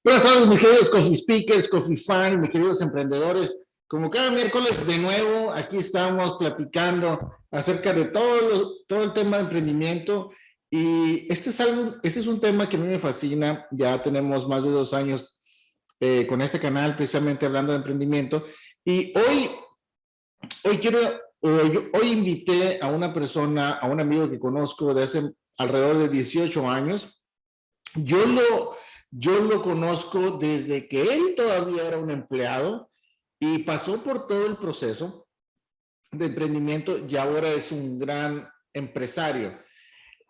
Buenas tardes, mis queridos Coffee Speakers, Coffee Fan, mis queridos emprendedores. Como cada miércoles, de nuevo, aquí estamos platicando acerca de todo el tema de emprendimiento. Y este es un tema que a mí me fascina. Ya tenemos más de 2 años con este canal, precisamente hablando de emprendimiento. Y hoy invité a una persona, a un amigo que conozco de hace alrededor de 18 años. Yo lo conozco desde que él todavía era un empleado y pasó por todo el proceso de emprendimiento y ahora es un gran empresario.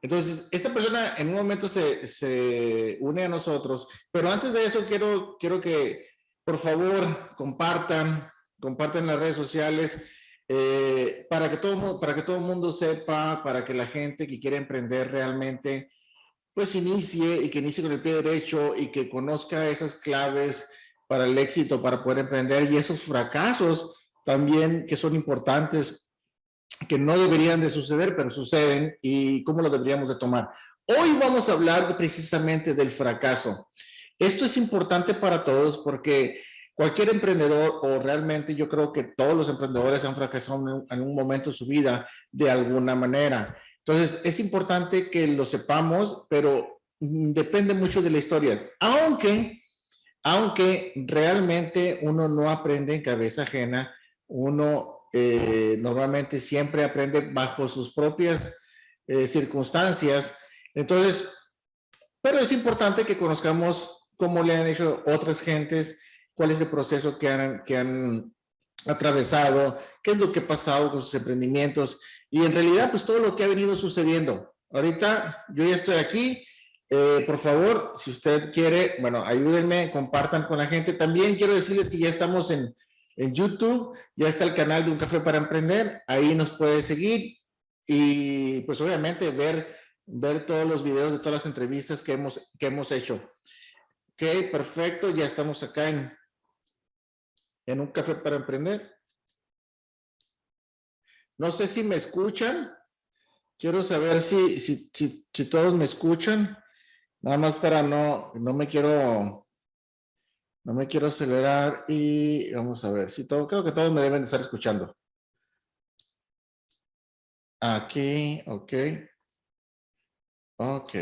Entonces, esta persona en un momento se une a nosotros, pero antes de eso quiero que por favor compartan en las redes sociales para que todo el mundo sepa, para que la gente que quiere emprender realmente pues inicie con el pie derecho y que conozca esas claves para el éxito, para poder emprender, y esos fracasos también que son importantes, que no deberían de suceder, pero suceden, y cómo lo deberíamos de tomar. Hoy vamos a hablar precisamente del fracaso. Esto es importante para todos porque cualquier emprendedor, o realmente yo creo que todos los emprendedores han fracasado en un momento de su vida de alguna manera. Entonces, es importante que lo sepamos, pero depende mucho de la historia. Aunque realmente uno no aprende en cabeza ajena, uno normalmente siempre aprende bajo sus propias circunstancias. Entonces, pero es importante que conozcamos cómo le han hecho otras gentes, cuál es el proceso que han atravesado, qué es lo que ha pasado con sus emprendimientos y en realidad pues todo lo que ha venido sucediendo. Ahorita yo ya estoy aquí, por favor, si usted quiere, bueno, ayúdenme, compartan con la gente. También quiero decirles que ya estamos en YouTube, ya está el canal de Un Café para Emprender, ahí nos puede seguir y pues obviamente ver todos los videos de todas las entrevistas que hemos hecho. Ok, perfecto, ya estamos acá en Un Café para Emprender. No sé si me escuchan. Quiero saber si todos me escuchan. Nada más para no me quiero acelerar y vamos a ver si creo que todos me deben de estar escuchando. Aquí, ok. Ok.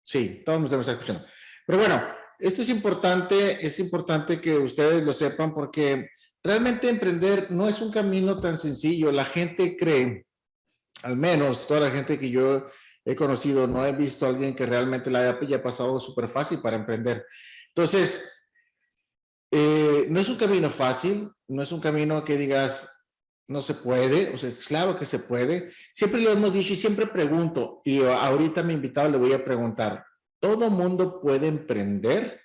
Sí, todos me deben estar escuchando. Pero bueno, esto es importante que ustedes lo sepan porque realmente emprender no es un camino tan sencillo. La gente cree, al menos toda la gente que yo he conocido, no he visto a alguien que realmente la haya pasado súper fácil para emprender. Entonces, no es un camino fácil, no es un camino que digas, no se puede, o sea, claro que se puede. Siempre lo hemos dicho y siempre pregunto, y ahorita a mi invitado le voy a preguntar, ¿todo mundo puede emprender?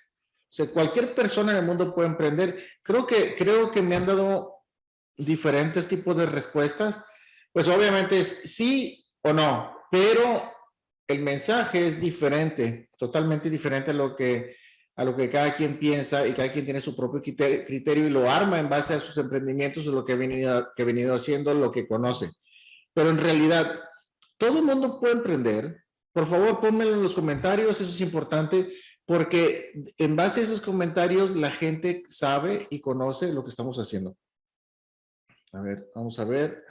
O sea, cualquier persona en el mundo puede emprender. Creo que me han dado diferentes tipos de respuestas. Pues obviamente es sí o no, pero el mensaje es diferente, totalmente diferente a lo que cada quien piensa, y cada quien tiene su propio criterio y lo arma en base a sus emprendimientos o lo que ha venido haciendo, lo que conoce. Pero en realidad, todo el mundo puede emprender. Por favor, pónmelo en los comentarios, eso es importante, porque en base a esos comentarios la gente sabe y conoce lo que estamos haciendo. A ver, vamos a ver.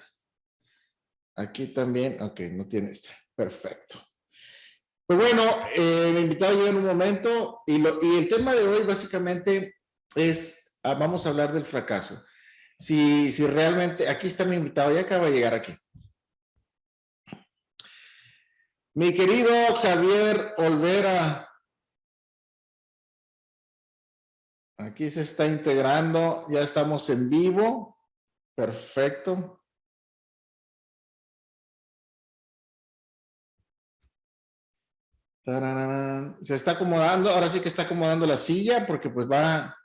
Aquí también, ok, no tiene esta. Perfecto. Pues bueno, mi invitado llega en un momento y el tema de hoy básicamente es, vamos a hablar del fracaso. Si realmente, aquí está mi invitado, ya acaba de llegar aquí. Mi querido Javier Olvera. Aquí se está integrando, ya estamos en vivo. Perfecto. Se está acomodando, ahora sí que está acomodando la silla porque pues va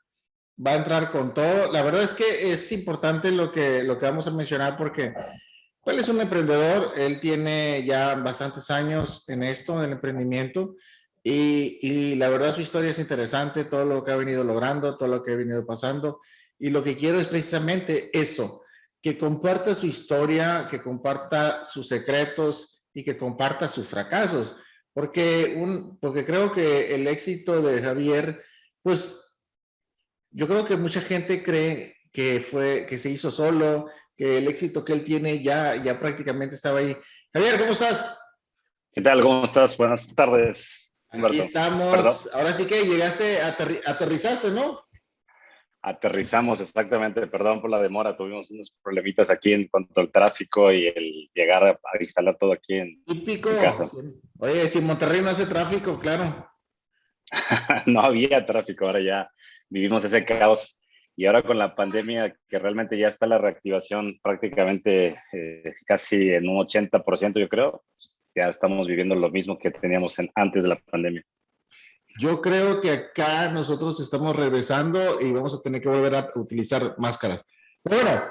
a entrar con todo. La verdad es que es importante lo que vamos a mencionar porque él es un emprendedor, él tiene ya bastantes años en esto, en el emprendimiento, y la verdad su historia es interesante, todo lo que ha venido logrando, todo lo que ha venido pasando, y lo que quiero es precisamente eso, que comparta su historia, que comparta sus secretos y que comparta sus fracasos, porque creo que el éxito de Javier, pues yo creo que mucha gente cree que se hizo solo, que el éxito que él tiene ya prácticamente estaba ahí. Javier, ¿cómo estás? ¿Qué tal? ¿Cómo estás? Buenas tardes, Aquí Humberto. Perdón, estamos. Ahora sí que llegaste, aterrizaste, ¿no? aterrizamos exactamente. Perdón por la demora. Tuvimos unos problemitas aquí en cuanto al tráfico y el llegar a instalar todo aquí Típico. en casa. Sí. Oye, si Monterrey no hace tráfico, claro. No había tráfico, ahora ya vivimos ese caos. Y ahora con la pandemia, que realmente ya está la reactivación prácticamente casi en un 80%, yo creo, pues ya estamos viviendo lo mismo que teníamos antes de la pandemia. Yo creo que acá nosotros estamos regresando y vamos a tener que volver a utilizar máscaras. Pero bueno,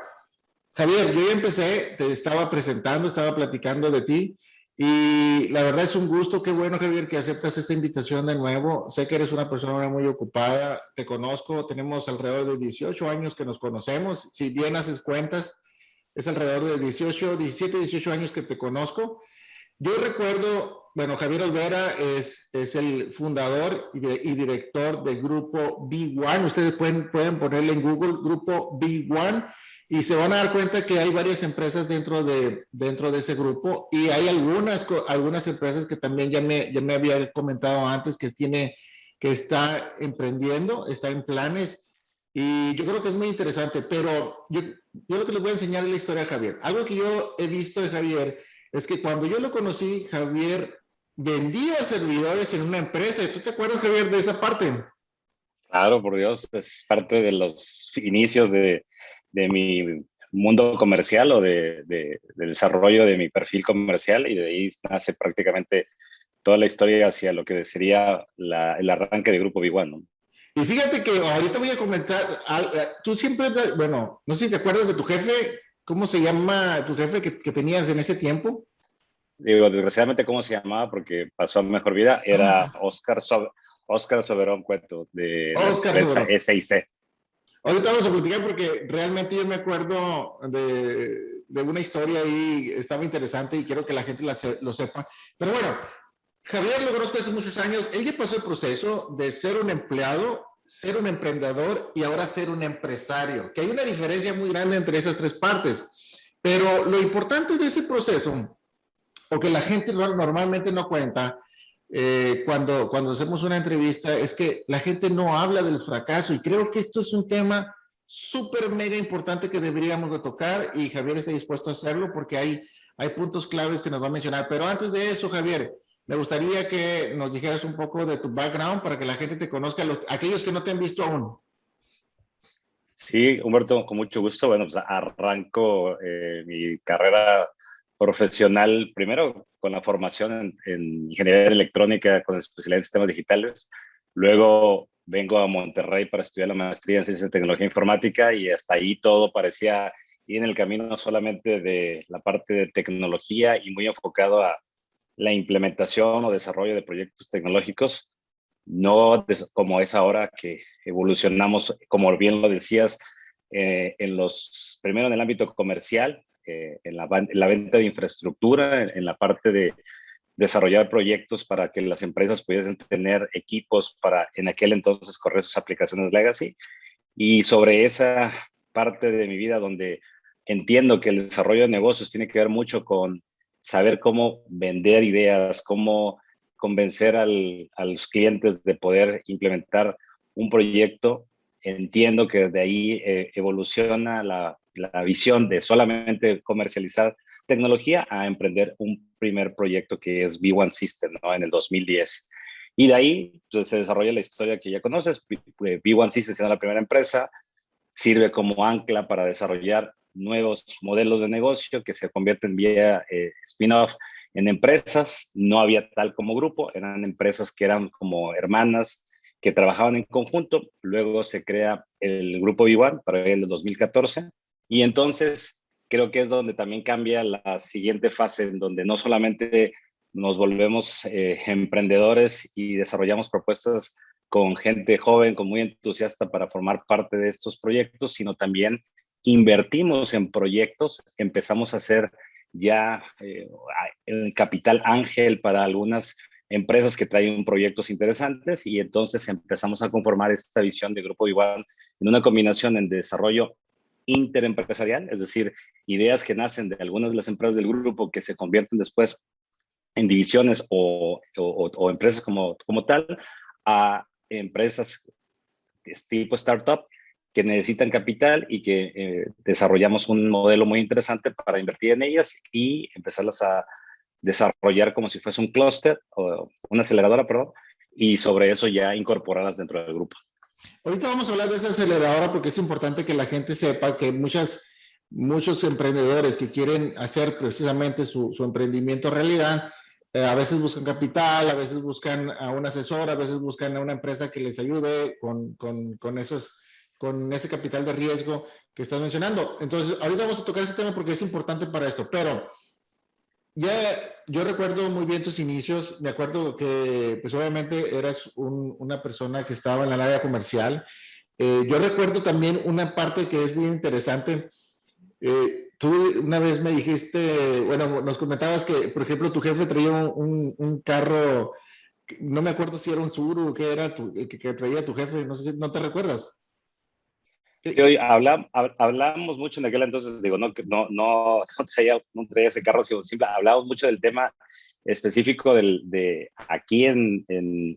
Javier, yo ya empecé, te estaba presentando, estaba platicando de ti y la verdad es un gusto, qué bueno Javier que aceptas esta invitación de nuevo. Sé que eres una persona muy ocupada, te conozco, tenemos alrededor de 18 años que nos conocemos, si bien haces cuentas, es alrededor de 18, 17, 18 años que te conozco. Yo recuerdo, bueno, Javier Olvera es el fundador y director del grupo B1. Ustedes pueden ponerle en Google grupo B1 y se van a dar cuenta que hay varias empresas dentro de ese grupo y hay algunas empresas que también ya me había comentado antes que está emprendiendo, está en planes y yo creo que es muy interesante, pero yo lo que les voy a enseñar es la historia de Javier. Algo que yo he visto de Javier es que cuando yo lo conocí, Javier vendía servidores en una empresa. ¿Tú te acuerdas, Javier, de esa parte? Claro, por Dios, es parte de los inicios de mi mundo comercial o de desarrollo de mi perfil comercial y de ahí nace prácticamente toda la historia hacia lo que sería el arranque de Grupo Big One, ¿no? Y fíjate que ahorita voy a comentar, tú siempre, bueno, no sé si te acuerdas de tu jefe, ¿cómo se llama tu jefe que tenías en ese tiempo? Digo, desgraciadamente, ¿cómo se llamaba? Porque pasó a mejor vida, era Ah, Oscar Soberón Cueto, de la Oscar empresa Sobrón. SIC. Ahorita vamos a platicar porque realmente yo me acuerdo de una historia ahí, estaba interesante y quiero que la gente lo sepa. Pero bueno, Javier lo conozco hace muchos años. Él ya pasó el proceso de ser un empleado, ser un emprendedor y ahora ser un empresario, que hay una diferencia muy grande entre esas tres partes. Pero lo importante de ese proceso, o que la gente normalmente no cuenta, cuando hacemos una entrevista, es que la gente no habla del fracaso y creo que esto es un tema súper mega importante que deberíamos de tocar y Javier está dispuesto a hacerlo porque hay puntos claves que nos va a mencionar. Pero antes de eso, Javier, me gustaría que nos dijeras un poco de tu background para que la gente te conozca, aquellos que no te han visto aún. Sí, Humberto, con mucho gusto. Bueno, pues arranco mi carrera profesional primero con la formación en ingeniería electrónica con especialidad en sistemas digitales. Luego vengo a Monterrey para estudiar la maestría en ciencias de tecnología informática y hasta ahí todo parecía ir en el camino solamente de la parte de tecnología y muy enfocado a la implementación o desarrollo de proyectos tecnológicos, no como es ahora que evolucionamos, como bien lo decías, primero en el ámbito comercial, en la venta de infraestructura, en la parte de desarrollar proyectos para que las empresas pudiesen tener equipos para en aquel entonces correr sus aplicaciones legacy. Y sobre esa parte de mi vida donde entiendo que el desarrollo de negocios tiene que ver mucho con saber cómo vender ideas, cómo convencer a los clientes de poder implementar un proyecto. Entiendo que de ahí evoluciona la visión de solamente comercializar tecnología a emprender un primer proyecto que es B1 System, ¿no? En el 2010. Y de ahí pues, se desarrolla la historia que ya conoces. B1 System siendo la primera empresa, sirve como ancla para desarrollar nuevos modelos de negocio que se convierten vía spin-off en empresas. No había tal como grupo, eran empresas que eran como hermanas que trabajaban en conjunto. Luego se crea el grupo Iguan para el 2014 y entonces creo que es donde también cambia la siguiente fase en donde no solamente nos volvemos emprendedores y desarrollamos propuestas con gente joven, con muy entusiasta para formar parte de estos proyectos, sino también invertimos en proyectos, empezamos a hacer ya el capital ángel para algunas empresas que traen proyectos interesantes y entonces empezamos a conformar esta visión de Grupo Igual en una combinación en desarrollo interempresarial, es decir, ideas que nacen de algunas de las empresas del grupo que se convierten después en divisiones o empresas como tal, a empresas tipo startup que necesitan capital y que desarrollamos un modelo muy interesante para invertir en ellas y empezarlas a desarrollar como si fuese un clúster o una aceleradora, perdón, y sobre eso ya incorporarlas dentro del grupo. Ahorita vamos a hablar de esa aceleradora porque es importante que la gente sepa que muchos emprendedores que quieren hacer precisamente su emprendimiento realidad, a veces buscan capital, a veces buscan a un asesor, a veces buscan a una empresa que les ayude con ese capital de riesgo que estás mencionando. Entonces, ahorita vamos a tocar ese tema porque es importante para esto, pero ya yo recuerdo muy bien tus inicios, me acuerdo que pues obviamente eras una persona que estaba en el área comercial. Yo recuerdo también una parte que es muy interesante. Tú una vez me dijiste, bueno, nos comentabas que, por ejemplo, tu jefe traía un carro, no me acuerdo si era un Subaru o qué era que traía tu jefe, no sé si no te recuerdas. Y hoy hablamos mucho en aquel entonces, digo, no traía ese carro, sino simple, hablamos mucho del tema específico de aquí en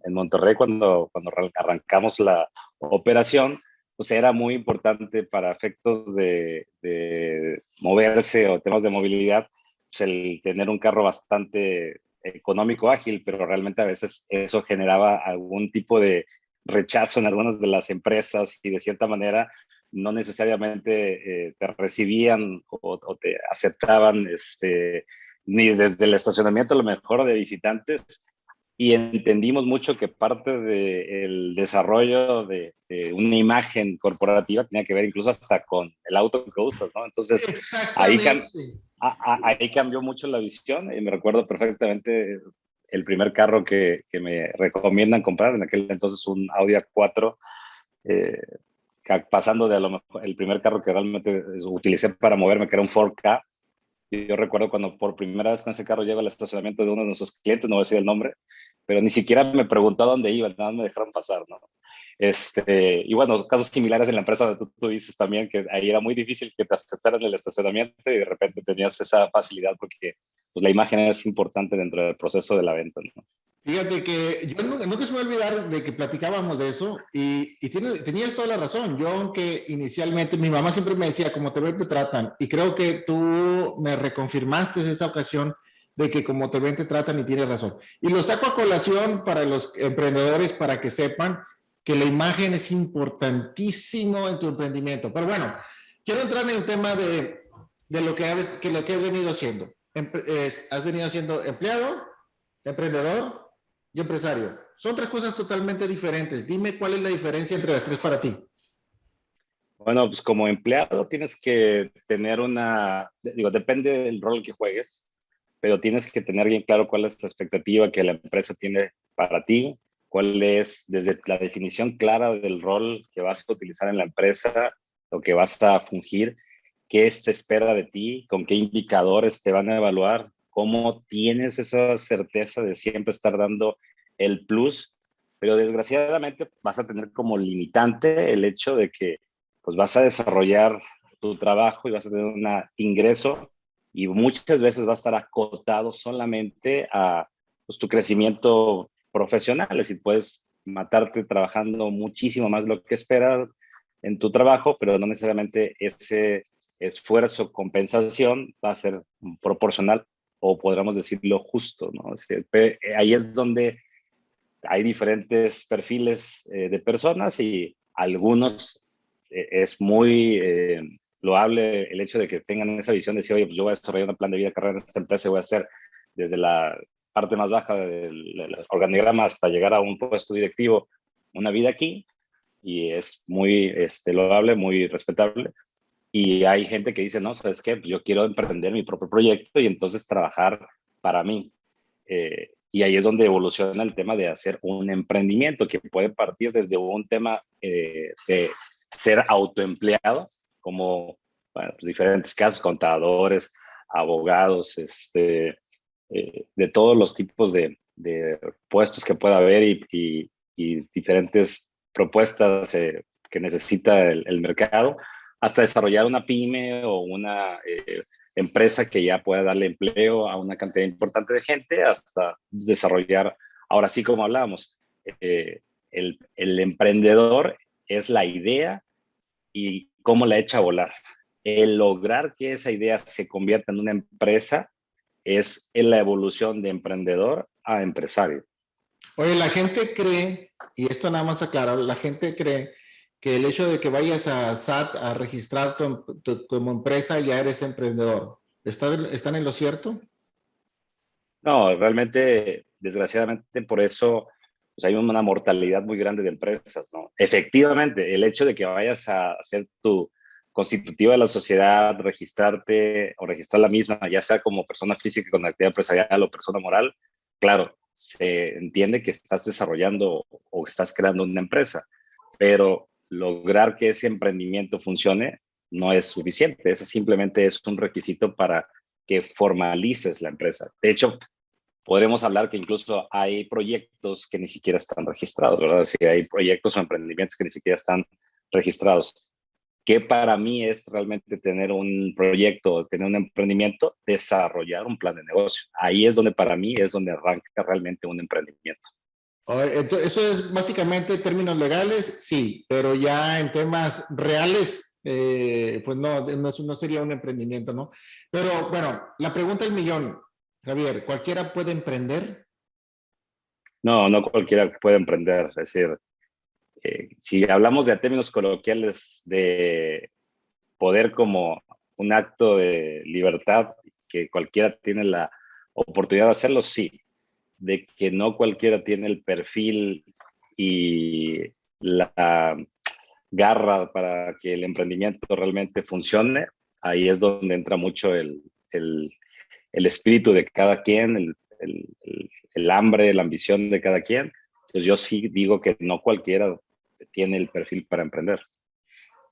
Monterrey cuando arrancamos la operación, pues era muy importante para efectos de moverse o temas de movilidad, pues el tener un carro bastante económico, ágil, pero realmente a veces eso generaba algún tipo de rechazo en algunas de las empresas y de cierta manera no necesariamente te recibían o te aceptaban ni desde el estacionamiento a lo mejor de visitantes, y entendimos mucho que parte del desarrollo de una imagen corporativa tenía que ver incluso hasta con el auto que usas, ¿no? Entonces, ahí, Exactamente. ahí cambió mucho la visión y me recuerdo perfectamente el primer carro que me recomiendan comprar, en aquel entonces un Audi A4, eh, pasando de a lo mejor el primer carro que realmente utilicé para moverme, que era un Ford Ka. Y yo recuerdo cuando por primera vez con ese carro llego al estacionamiento de uno de nuestros clientes, no voy a decir el nombre, pero ni siquiera me preguntó a dónde iba, nada más me dejaron pasar, ¿no? Y bueno, casos similares en la empresa donde tú dices también que ahí era muy difícil que te aceptaran el estacionamiento y de repente tenías esa facilidad porque pues, la imagen es importante dentro del proceso de la venta, ¿no? Fíjate que yo nunca se me va a olvidar de que platicábamos de eso y tenías toda la razón. Yo, aunque inicialmente mi mamá siempre me decía, como te ven, te tratan. Y creo que tú me reconfirmaste esa ocasión de que como te ven, te tratan y tienes razón. Y lo saco a colación para los emprendedores para que sepan que la imagen es importantísimo en tu emprendimiento. Pero bueno, quiero entrar en el tema de lo que has venido haciendo. Has venido siendo empleado, emprendedor y empresario. Son tres cosas totalmente diferentes. Dime cuál es la diferencia entre las tres para ti. Bueno, pues como empleado tienes que tener digo, depende del rol que juegues, pero tienes que tener bien claro cuál es la expectativa que la empresa tiene para ti, cuál es desde la definición clara del rol que vas a utilizar en la empresa, lo que vas a fungir, qué se espera de ti, con qué indicadores te van a evaluar, cómo tienes esa certeza de siempre estar dando el plus, pero desgraciadamente vas a tener como limitante el hecho de que pues vas a desarrollar tu trabajo y vas a tener un ingreso y muchas veces va a estar acotado solamente a pues, tu crecimiento profesional. Es decir, puedes matarte trabajando muchísimo más de lo que esperas en tu trabajo, pero no necesariamente ese esfuerzo, compensación va a ser proporcional o podríamos decirlo justo, ¿no? Es decir, ahí es donde hay diferentes perfiles de personas y algunos es muy loable el hecho de que tengan esa visión de decir, oye, pues yo voy a desarrollar un plan de vida, carrera en esta empresa y voy a hacer desde la parte más baja del organigrama hasta llegar a un puesto directivo, una vida aquí, y es muy loable, muy respetable. Y hay gente que dice, no, ¿sabes qué? Pues yo quiero emprender mi propio proyecto y entonces trabajar para mí. Y ahí es donde evoluciona el tema de hacer un emprendimiento que puede partir desde un tema de ser autoempleado, como bueno, pues diferentes casos, contadores, abogados, de todos los tipos de puestos que pueda haber y diferentes propuestas que necesita el mercado, hasta desarrollar una pyme o una empresa que ya pueda darle empleo a una cantidad importante de gente, hasta desarrollar, ahora sí como hablábamos, el emprendedor es la idea y cómo la echa a volar. El lograr que esa idea se convierta en una empresa es la evolución de emprendedor a empresario. Oye, la gente cree, y esto nada más aclarar, la gente cree que el hecho de que vayas a SAT a registrar como empresa ya eres emprendedor. ¿Están en lo cierto? No, realmente, desgraciadamente, por eso pues hay una mortalidad muy grande de empresas, ¿no? Efectivamente, el hecho de que vayas a hacer tu constitutiva de la sociedad, registrarte o registrar la misma, ya sea como persona física con actividad empresarial o persona moral, claro, se entiende que estás desarrollando o estás creando una empresa, pero lograr que ese emprendimiento funcione no es suficiente. Eso simplemente es un requisito para que formalices la empresa. De hecho, podremos hablar que incluso hay proyectos que ni siquiera están registrados, ¿verdad? Si hay proyectos o emprendimientos que ni siquiera están registrados. Que para mí es realmente tener un proyecto, tener un emprendimiento, desarrollar un plan de negocio. Ahí es donde para mí es donde arranca realmente un emprendimiento. Entonces, eso es básicamente términos legales, sí, pero ya en temas reales, pues no sería un emprendimiento, ¿no? Pero bueno, la pregunta del millón, Javier, ¿cualquiera puede emprender? No, no cualquiera puede emprender. Es decir, si hablamos de términos coloquiales de poder como un acto de libertad, que cualquiera tiene la oportunidad de hacerlo, sí. De que no cualquiera tiene el perfil y la garra para que el emprendimiento realmente funcione, ahí es donde entra mucho el espíritu de cada quien, el hambre, la ambición de cada quien. Entonces yo sí digo que no cualquiera tiene el perfil para emprender.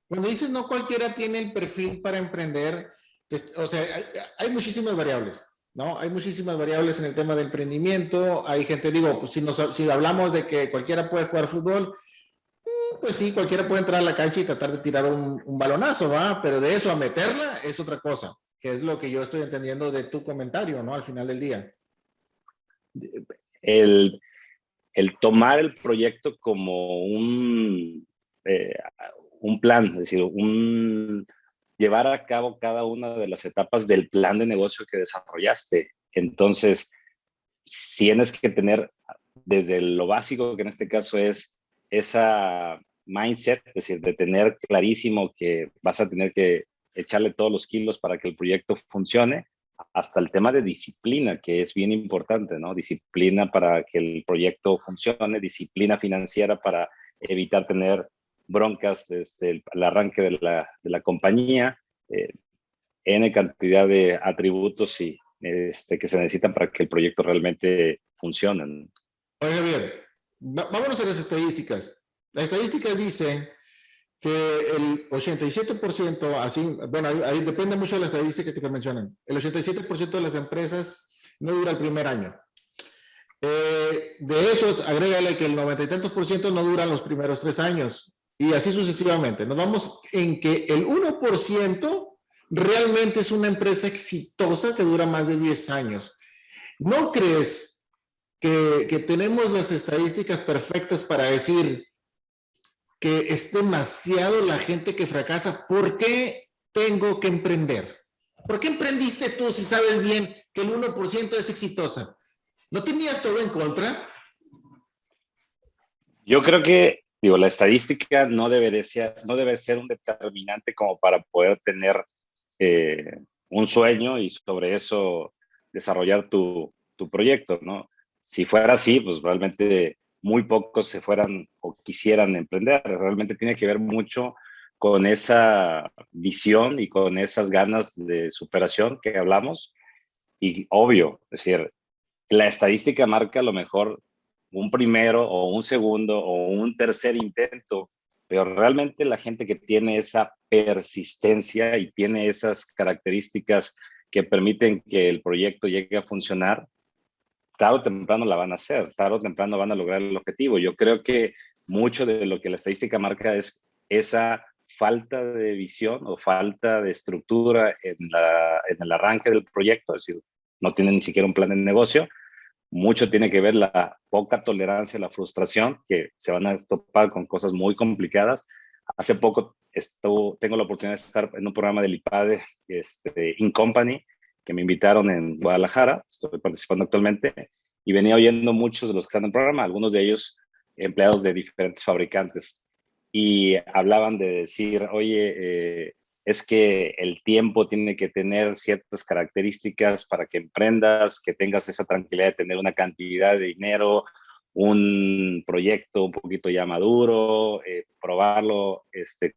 Cuando dices no cualquiera tiene el perfil para emprender, o sea, hay muchísimas variables, ¿no? Hay muchísimas variables en el tema de emprendimiento. Hay gente, digo, pues si hablamos de que cualquiera puede jugar fútbol, pues sí, cualquiera puede entrar a la cancha y tratar de tirar un balonazo, ¿va? Pero de eso a meterla es otra cosa, que es lo que yo estoy entendiendo de tu comentario, ¿no? Al final del día. El, el tomar el proyecto como eh, un plan, es decir, llevar a cabo cada una de las etapas del plan de negocio que desarrollaste. Entonces, tienes que tener desde lo básico, que en este caso es esa mindset, es decir, de tener clarísimo que vas a tener que echarle todos los kilos para que el proyecto funcione, hasta el tema de disciplina, que es bien importante, ¿no? Disciplina para que el proyecto funcione, disciplina financiera para evitar tener broncas desde el arranque de la compañía, N cantidad de atributos y, que se necesitan para que el proyecto realmente funcione. Oiga, bien, vámonos a las estadísticas. Las estadísticas dicen que el 87%, así, bueno, ahí depende mucho de la estadística que te mencionan, el 87% de las empresas no dura el primer año. De esos, agrégale que el 90 y tantos por ciento no duran los primeros 3 años y así sucesivamente. Nos vamos en que el 1% realmente es una empresa exitosa que dura más de 10 años. ¿No crees que tenemos las estadísticas perfectas para decir que es demasiado la gente que fracasa? ¿Por qué tengo que emprender? ¿Por qué emprendiste tú si sabes bien que el 1% es exitosa? ¿No tenías todo en contra? Yo creo que, digo, la estadística no debe ser un determinante como para poder tener un sueño y sobre eso desarrollar tu proyecto, ¿no? Si fuera así, pues realmente muy pocos se fueran o quisieran emprender. Realmente tiene que ver mucho con esa visión y con esas ganas de superación que hablamos. Y obvio, es decir, la estadística marca a lo mejor un primero o un segundo o un tercer intento, pero realmente la gente que tiene esa persistencia y tiene esas características que permiten que el proyecto llegue a funcionar, tarde o temprano la van a hacer, tarde o temprano van a lograr el objetivo. Yo creo que mucho de lo que la estadística marca es esa falta de visión o falta de estructura en el arranque del proyecto, es decir, no tienen ni siquiera un plan de negocio. Mucho tiene que ver la poca tolerancia a la frustración, que se van a topar con cosas muy complicadas. Hace poco tengo la oportunidad de estar en un programa del IPADE, In Company, que me invitaron en Guadalajara, estoy participando actualmente, y venía oyendo muchos de los que están en el programa, algunos de ellos empleados de diferentes fabricantes, y hablaban de decir, oye, es que el tiempo tiene que tener ciertas características para que emprendas, que tengas esa tranquilidad de tener una cantidad de dinero, un proyecto un poquito ya maduro, probarlo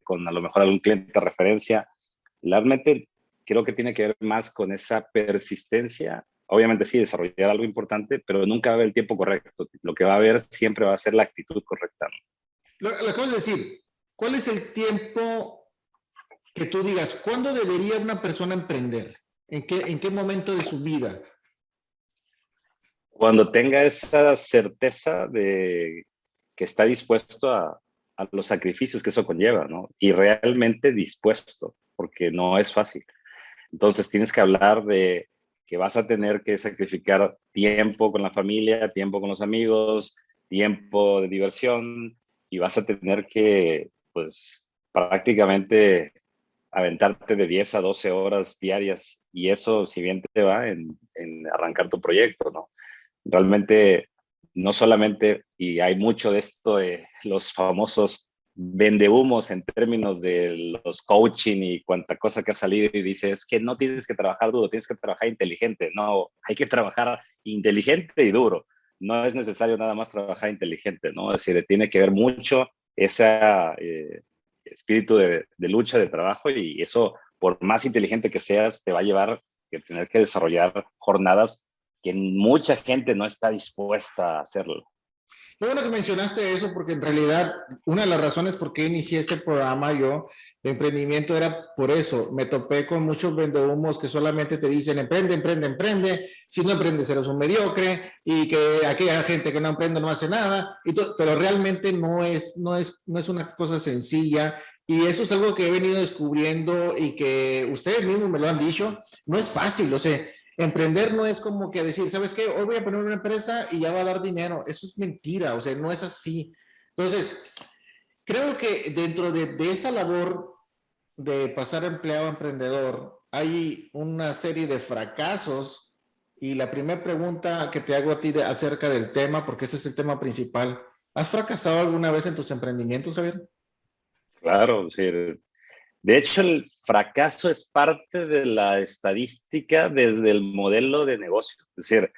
con a lo mejor algún cliente de referencia. Realmente creo que tiene que ver más con esa persistencia. Obviamente sí, desarrollar algo importante, pero nunca va a haber el tiempo correcto. Lo que va a haber siempre va a ser la actitud correcta. Lo acabas de decir. ¿Cuál es el tiempo que tú digas, cuándo debería una persona emprender? En qué momento de su vida? Cuando tenga esa certeza de que está dispuesto a los sacrificios que eso conlleva, ¿no? Y realmente dispuesto, porque no es fácil. Entonces tienes que hablar de que vas a tener que sacrificar tiempo con la familia, tiempo con los amigos, tiempo de diversión, y vas a tener que, pues, prácticamente aventarte de 10 a 12 horas diarias, y eso, si bien te va en arrancar tu proyecto, ¿no? Realmente, no solamente, y hay mucho de esto de los famosos vendehumos en términos de los coaching y cuánta cosa que ha salido y dice, es que no tienes que trabajar duro, tienes que trabajar inteligente. No, hay que trabajar inteligente y duro. No es necesario nada más trabajar inteligente, ¿no? Es decir, tiene que ver mucho ese espíritu de lucha, de trabajo, y eso, por más inteligente que seas, te va a llevar a tener que desarrollar jornadas que mucha gente no está dispuesta a hacerlo. Qué bueno que mencionaste eso, porque en realidad una de las razones por qué inicié este programa yo de emprendimiento era por eso. Me topé con muchos vendehumos que solamente te dicen emprende, emprende, emprende. Si no emprendes eres un mediocre y que aquella gente que no emprende no hace nada. Pero realmente no es una cosa sencilla. Y eso es algo que he venido descubriendo y que ustedes mismos me lo han dicho. No es fácil, o sea, emprender no es como que decir, ¿sabes qué? Hoy voy a poner una empresa y ya va a dar dinero. Eso es mentira, o sea, no es así. Entonces, creo que dentro de esa labor de pasar empleado a emprendedor, hay una serie de fracasos. Y la primera pregunta que te hago a ti acerca del tema, porque ese es el tema principal, ¿has fracasado alguna vez en tus emprendimientos, Javier? Claro, sí. De hecho, el fracaso es parte de la estadística desde el modelo de negocio. Es decir,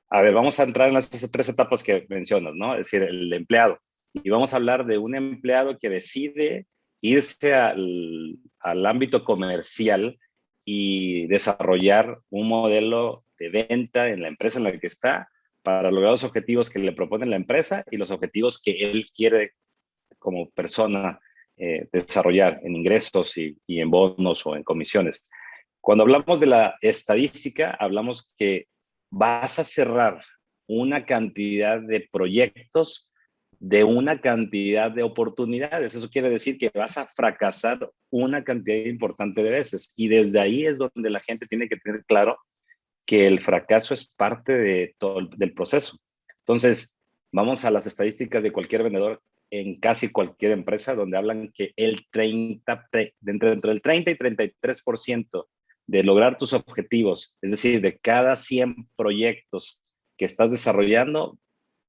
a ver, vamos a entrar en las tres etapas que mencionas, ¿no? Es decir, el empleado. Y vamos a hablar de un empleado que decide irse al ámbito comercial y desarrollar un modelo de venta en la empresa en la que está para lograr los objetivos que le propone la empresa y los objetivos que él quiere como persona desarrollar en ingresos y en bonos o en comisiones. Cuando hablamos de la estadística, hablamos que vas a cerrar una cantidad de proyectos de una cantidad de oportunidades. Eso quiere decir que vas a fracasar una cantidad importante de veces. Y desde ahí es donde la gente tiene que tener claro que el fracaso es parte de todo del proceso. Entonces, vamos a las estadísticas de cualquier vendedor en casi cualquier empresa, donde hablan que el 30, dentro del 30 y 33% de lograr tus objetivos, es decir, de cada 100 proyectos que estás desarrollando,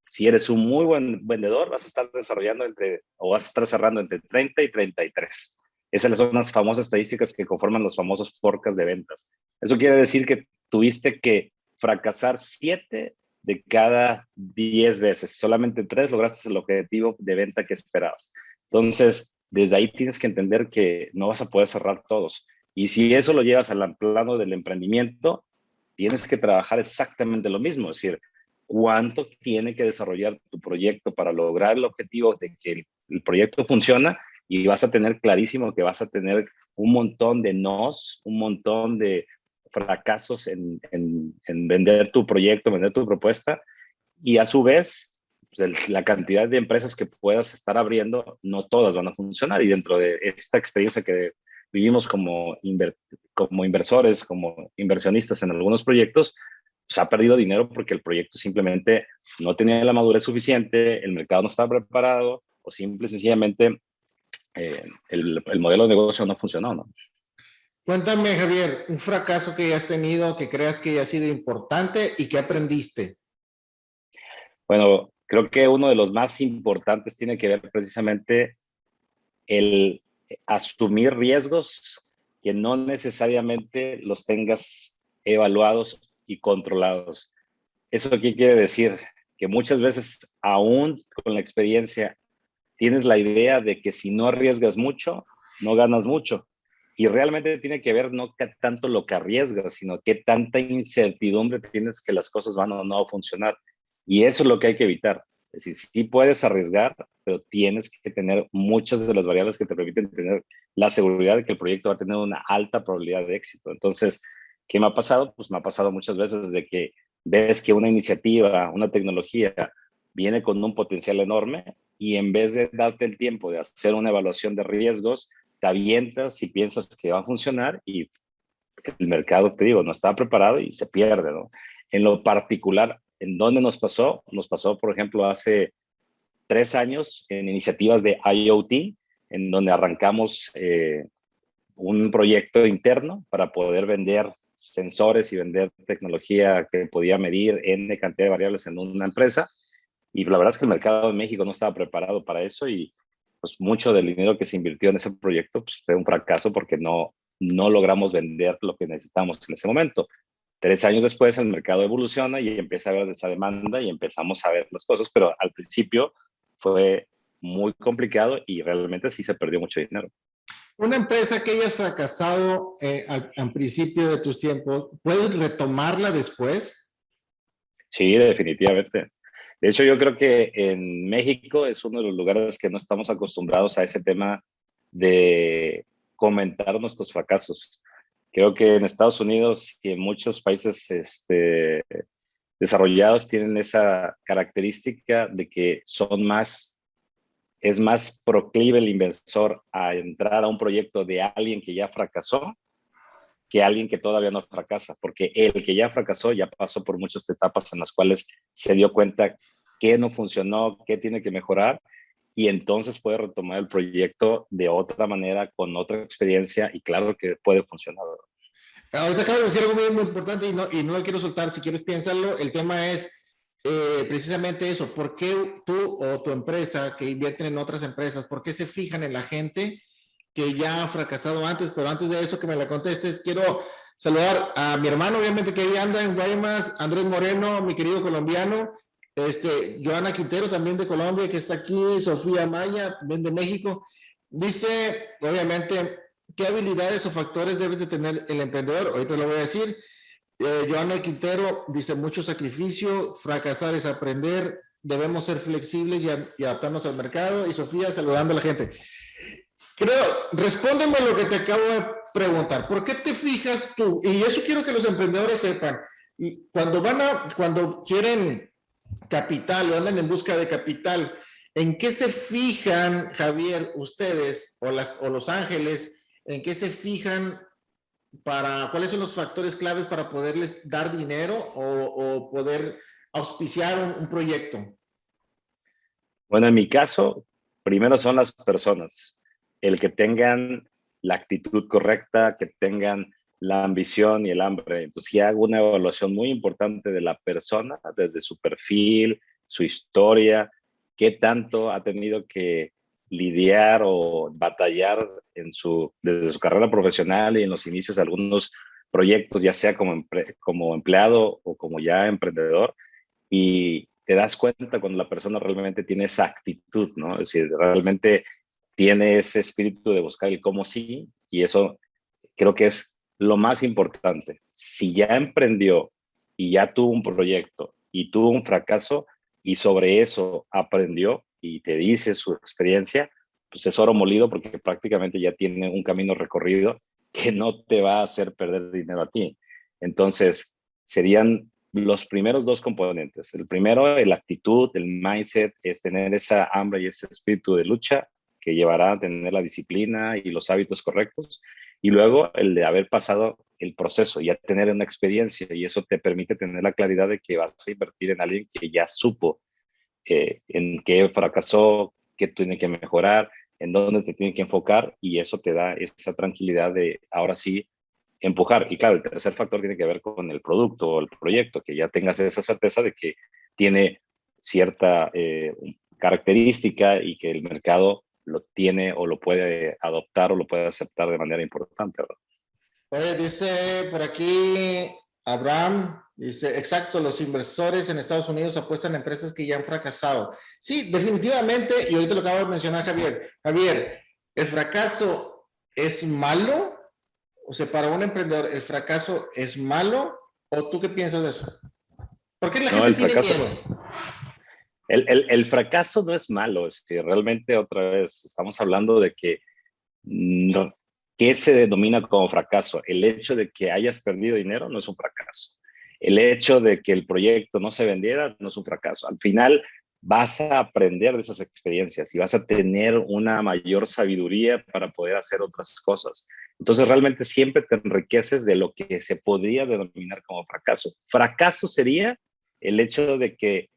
si eres un muy buen vendedor, vas a estar desarrollando o vas a estar cerrando entre 30 y 33. Esas son las famosas estadísticas que conforman los famosos forecasts de ventas. Eso quiere decir que tuviste que fracasar 7 de cada 10 veces. Solamente 3 lograste el objetivo de venta que esperabas. Entonces, desde ahí tienes que entender que no vas a poder cerrar todos. Y si eso lo llevas al plano del emprendimiento, tienes que trabajar exactamente lo mismo. Es decir, cuánto tiene que desarrollar tu proyecto para lograr el objetivo de que el proyecto funciona, y vas a tener clarísimo que vas a tener un montón de nos, un montón de fracasos en vender tu proyecto, vender tu propuesta, y a su vez, pues la cantidad de empresas que puedas estar abriendo, no todas van a funcionar. Y dentro de esta experiencia que vivimos como inversores, como inversionistas en algunos proyectos, se ha perdido dinero porque el proyecto simplemente no tenía la madurez suficiente, el mercado no estaba preparado o simple y sencillamente el modelo de negocio no funcionó, ¿no? Cuéntame, Javier, un fracaso que hayas tenido, que creas que haya sido importante y que aprendiste. Bueno, creo que uno de los más importantes tiene que ver precisamente el asumir riesgos que no necesariamente los tengas evaluados y controlados. ¿Eso qué quiere decir? Que muchas veces, aún con la experiencia, tienes la idea de que si no arriesgas mucho, no ganas mucho. Y realmente tiene que ver no que tanto lo que arriesgas, sino qué tanta incertidumbre tienes que las cosas van o no a funcionar. Y eso es lo que hay que evitar. Es decir, sí puedes arriesgar, pero tienes que tener muchas de las variables que te permiten tener la seguridad de que el proyecto va a tener una alta probabilidad de éxito. Entonces, ¿qué me ha pasado? Pues me ha pasado muchas veces de que ves que una iniciativa, una tecnología viene con un potencial enorme y en vez de darte el tiempo de hacer una evaluación de riesgos, te avientas y piensas que va a funcionar y el mercado, te digo, no está preparado y se pierde, ¿no? En lo particular, ¿en dónde nos pasó? Nos pasó, por ejemplo, hace 3 años en iniciativas de IoT, en donde arrancamos un proyecto interno para poder vender sensores y vender tecnología que podía medir N cantidad de variables en una empresa. Y la verdad es que el mercado de México no estaba preparado para eso y pues mucho del dinero que se invirtió en ese proyecto pues, fue un fracaso porque no logramos vender lo que necesitábamos en ese momento. 3 años después el mercado evoluciona y empieza a haber esa demanda y empezamos a ver las cosas, pero al principio fue muy complicado y realmente sí se perdió mucho dinero. Una empresa que hayas fracasado al principio de tus tiempos, ¿puedes retomarla después? Sí, definitivamente. De hecho, yo creo que en México es uno de los lugares que no estamos acostumbrados a ese tema de comentar nuestros fracasos. Creo que en Estados Unidos y en muchos países desarrollados tienen esa característica de que es más proclive el inversor a entrar a un proyecto de alguien que ya fracasó que alguien que todavía no fracasa, porque el que ya fracasó ya pasó por muchas etapas en las cuales se dio cuenta qué no funcionó, qué tiene que mejorar, y entonces puede retomar el proyecto de otra manera, con otra experiencia, y claro que puede funcionar. Ahorita acabo de decir algo muy importante y no lo quiero soltar, si quieres piénsalo. El tema es precisamente eso, ¿por qué tú o tu empresa que invierten en otras empresas, por qué se fijan en la gente que ya ha fracasado antes? Pero antes de eso que me la contestes, quiero saludar a mi hermano, obviamente que ahí anda en Guaymas, Andrés Moreno, mi querido colombiano, Joana Quintero también de Colombia que está aquí, Sofía Maya también de México. Dice, obviamente, ¿qué habilidades o factores debes de tener el emprendedor? Ahorita lo voy a decir. Joana Quintero dice, mucho sacrificio, fracasar es aprender, debemos ser flexibles y adaptarnos al mercado. Y Sofía saludando a la gente. Creo, respóndeme lo que te acabo de preguntar. ¿Por qué te fijas tú? Y eso quiero que los emprendedores sepan. Cuando quieren capital o andan en busca de capital, ¿en qué se fijan, Javier, ustedes o Los Ángeles, en qué se fijan cuáles son los factores claves para poderles dar dinero o poder auspiciar un proyecto? Bueno, en mi caso, primero son las personas, el que tengan la actitud correcta, que tengan la ambición y el hambre. Entonces, sí hago una evaluación muy importante de la persona, desde su perfil, su historia, qué tanto ha tenido que lidiar o batallar desde su carrera profesional y en los inicios de algunos proyectos, ya sea como empleado o como ya emprendedor. Y te das cuenta cuando la persona realmente tiene esa actitud, ¿no? Es decir, realmente tiene ese espíritu de buscar el cómo sí, y eso creo que es lo más importante. Si ya emprendió y ya tuvo un proyecto y tuvo un fracaso y sobre eso aprendió y te dice su experiencia, pues es oro molido porque prácticamente ya tiene un camino recorrido que no te va a hacer perder dinero a ti. Entonces, serían los primeros dos componentes. El primero, la actitud, el mindset, es tener esa hambre y ese espíritu de lucha que llevará a tener la disciplina y los hábitos correctos. Y luego el de haber pasado el proceso, ya tener una experiencia, y eso te permite tener la claridad de que vas a invertir en alguien que ya supo en qué fracasó, qué tiene que mejorar, en dónde se tiene que enfocar, y eso te da esa tranquilidad de ahora sí empujar. Y claro, el tercer factor tiene que ver con el producto o el proyecto, que ya tengas esa certeza de que tiene cierta característica y que el mercado lo tiene o lo puede adoptar o lo puede aceptar de manera importante, ¿verdad? Oye, dice por aquí Abraham, dice, exacto, los inversores en Estados Unidos apuestan a empresas que ya han fracasado. Sí, definitivamente, y ahorita lo acabo de mencionar Javier. Javier, ¿el fracaso es malo? O sea, para un emprendedor, ¿el fracaso es malo? ¿O tú qué piensas de eso? ¿Por qué la No, gente el tiene fracaso, miedo? el fracaso no es malo, es que realmente otra vez estamos hablando de que no, ¿qué se denomina como fracaso? El hecho de que hayas perdido dinero no es un fracaso. El hecho de que el proyecto no se vendiera no es un fracaso. Al final vas a aprender de esas experiencias y vas a tener una mayor sabiduría para poder hacer otras cosas. Entonces realmente siempre te enriqueces de lo que se podría denominar como fracaso. Fracaso sería el hecho de que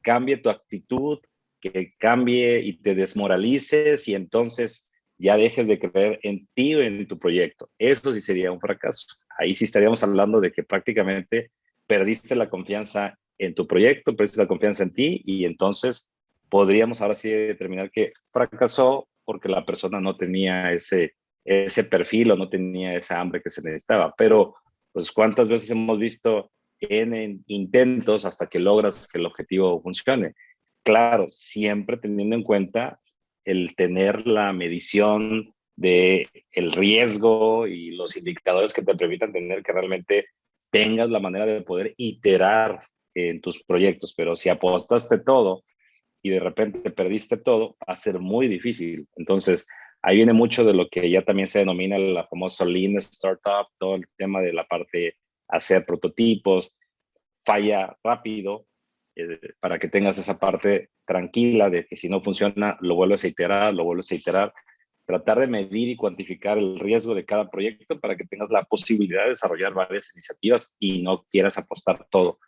cambie tu actitud, que cambie y te desmoralices y entonces ya dejes de creer en ti o en tu proyecto. Eso sí sería un fracaso. Ahí sí estaríamos hablando de que prácticamente perdiste la confianza en tu proyecto, perdiste la confianza en ti y entonces podríamos ahora sí determinar que fracasó porque la persona no tenía ese perfil o no tenía esa hambre que se necesitaba. Pero, pues, ¿cuántas veces hemos visto en intentos hasta que logras que el objetivo funcione? Claro, siempre teniendo en cuenta el tener la medición de el riesgo y los indicadores que te permitan tener que realmente tengas la manera de poder iterar en tus proyectos. Pero si apostaste todo y de repente perdiste todo, va a ser muy difícil. Entonces, ahí viene mucho de lo que ya también se denomina la famosa Lean Startup, todo el tema de la parte de hacer prototipos, falla rápido, para que tengas esa parte tranquila de que si no funciona, lo vuelves a iterar, lo vuelves a iterar. Tratar de medir y cuantificar el riesgo de cada proyecto para que tengas la posibilidad de desarrollar varias iniciativas y no quieras apostar todo.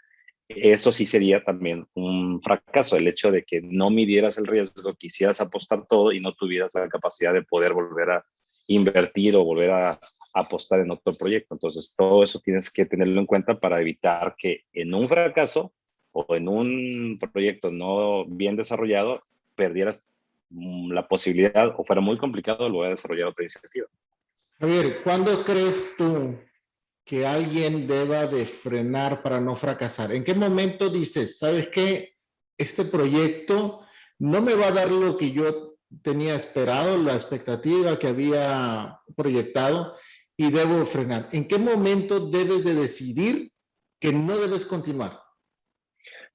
Eso sí sería también un fracaso, el hecho de que no midieras el riesgo, quisieras apostar todo y no tuvieras la capacidad de poder volver a invertir o volver a apostar en otro proyecto. Entonces, todo eso tienes que tenerlo en cuenta para evitar que en un fracaso o en un proyecto no bien desarrollado perdieras la posibilidad o fuera muy complicado volver a desarrollar otra iniciativa. Javier, ¿cuándo crees tú que alguien deba de frenar para no fracasar? ¿En qué momento dices, sabes qué? Este proyecto no me va a dar lo que yo tenía esperado, la expectativa que había proyectado y debo frenar. ¿En qué momento debes de decidir que no debes continuar?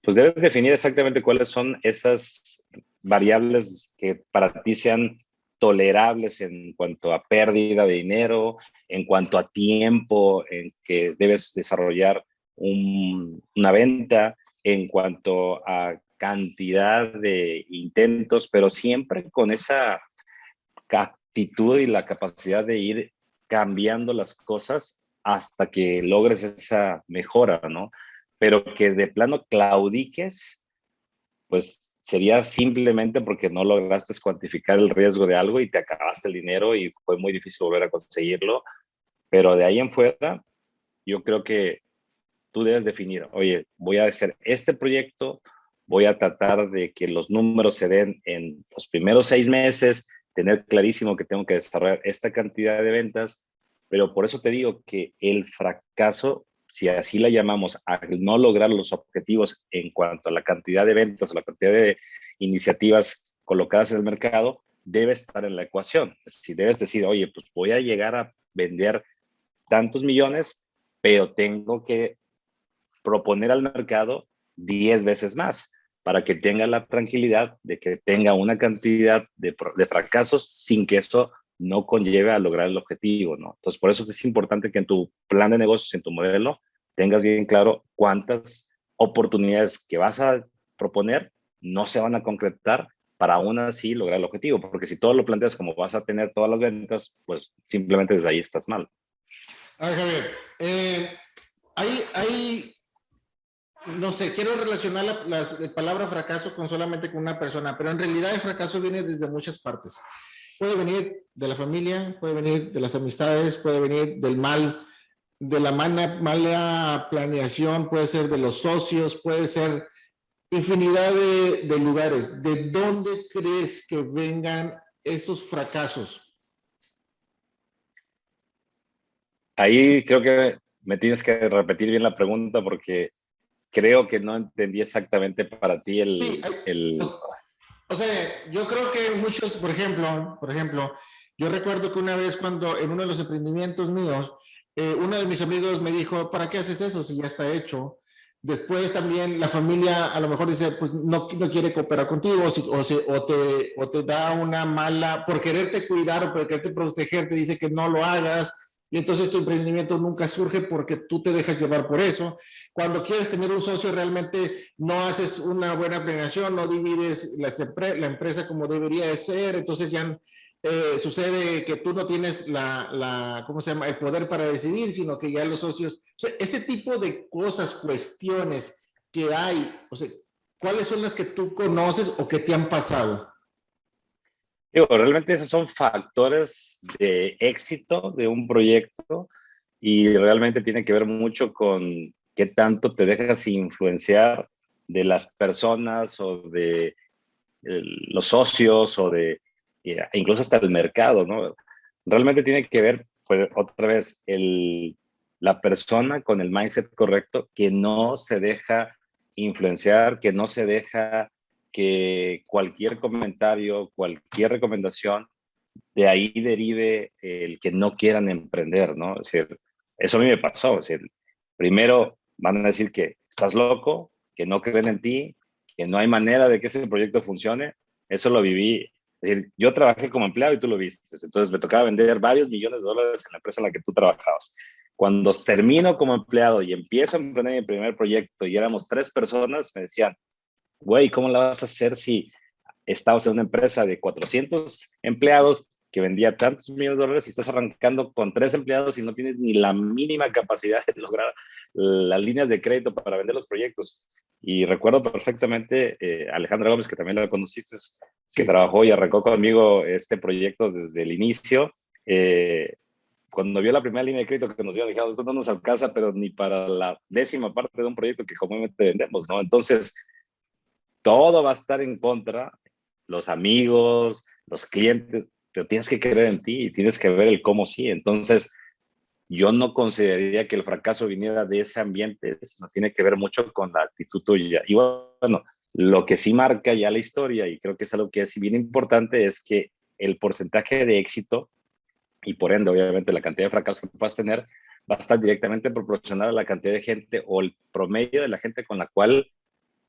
Pues debes definir exactamente cuáles son esas variables que para ti sean tolerables en cuanto a pérdida de dinero, en cuanto a tiempo en que debes desarrollar una venta, en cuanto a cantidad de intentos, pero siempre con esa actitud y la capacidad de ir cambiando las cosas hasta que logres esa mejora, ¿no? Pero que de plano claudiques, pues sería simplemente porque no lograste cuantificar el riesgo de algo y te acabaste el dinero y fue muy difícil volver a conseguirlo. Pero de ahí en fuera, yo creo que tú debes definir, oye, voy a hacer este proyecto, voy a tratar de que los números se den en los primeros 6 meses, tener clarísimo que tengo que desarrollar esta cantidad de ventas, pero por eso te digo que el fracaso, si así la llamamos, al no lograr los objetivos en cuanto a la cantidad de ventas o la cantidad de iniciativas colocadas en el mercado, debe estar en la ecuación. Si debes decir, oye, pues voy a llegar a vender tantos millones, pero tengo que proponer al mercado 10 veces más para que tenga la tranquilidad de que tenga una cantidad de fracasos sin que eso no conlleve a lograr el objetivo, ¿no? Entonces, por eso es importante que en tu plan de negocios, en tu modelo, tengas bien claro cuántas oportunidades que vas a proponer no se van a concretar para aún así lograr el objetivo, porque si todo lo planteas como vas a tener todas las ventas, pues simplemente desde ahí estás mal. A ver, Javier, hay, no sé, quiero relacionar la palabra fracaso con solamente con una persona, pero en realidad el fracaso viene desde muchas partes. Puede venir de la familia, puede venir de las amistades, puede venir del mal, de la mala planeación, puede ser de los socios, puede ser infinidad de lugares. ¿De dónde crees que vengan esos fracasos? Ahí creo que me tienes que repetir bien la pregunta porque creo que no entendí exactamente para ti Sí, o sea, yo creo que muchos, por ejemplo, yo recuerdo que una vez cuando en uno de los emprendimientos míos, uno de mis amigos me dijo, ¿para qué haces eso si ya está hecho? Después también la familia a lo mejor dice, pues no quiere cooperar contigo o te da una mala, por quererte cuidar o por quererte proteger, te dice que no lo hagas y entonces tu emprendimiento nunca surge porque tú te dejas llevar por eso. Cuando quieres tener un socio realmente no haces una buena planeación, no divides la empresa como debería de ser, entonces ya sucede que tú no tienes ¿cómo se llama? El poder para decidir, sino que ya los socios, o sea, ese tipo de cosas, cuestiones que hay, o sea, ¿cuáles son las que tú conoces o que te han pasado? Digo, realmente esos son factores de éxito de un proyecto y realmente tiene que ver mucho con qué tanto te dejas influenciar de las personas o de los socios o de incluso hasta el mercado, ¿no? Realmente tiene que ver, pues, otra vez, la persona con el mindset correcto que no se deja influenciar, que no se deja que cualquier comentario, cualquier recomendación, de ahí derive el que no quieran emprender, ¿no? Es decir, eso a mí me pasó. Es decir, primero van a decir que estás loco, que no creen en ti, que no hay manera de que ese proyecto funcione. Eso lo viví. Es decir, yo trabajé como empleado y tú lo viste. Entonces me tocaba vender varios millones de dólares en la empresa en la que tú trabajabas. Cuando termino como empleado y empiezo a emprender mi primer proyecto y éramos 3 personas, me decían, güey, ¿cómo la vas a hacer si estabas en una empresa de 400 empleados que vendía tantos millones de dólares y estás arrancando con 3 empleados y no tienes ni la mínima capacidad de lograr las líneas de crédito para vender los proyectos? Y recuerdo perfectamente Alejandra Gómez, que también la conociste, que Sí. trabajó y arrancó conmigo este proyecto desde el inicio. Cuando vio la primera línea de crédito que nos dio, dijimos, esto no nos alcanza, pero ni para la 10ª parte de un proyecto que comúnmente vendemos, ¿no? Entonces, todo va a estar en contra, los amigos, los clientes, pero tienes que creer en ti y tienes que ver el cómo sí. Entonces, yo no consideraría que el fracaso viniera de ese ambiente, sino tiene que ver mucho con la actitud tuya. Y bueno, lo que sí marca ya la historia, y creo que es algo que es bien importante, es que el porcentaje de éxito y por ende, obviamente, la cantidad de fracasos que puedas tener va a estar directamente proporcional a la cantidad de gente o el promedio de la gente con la cual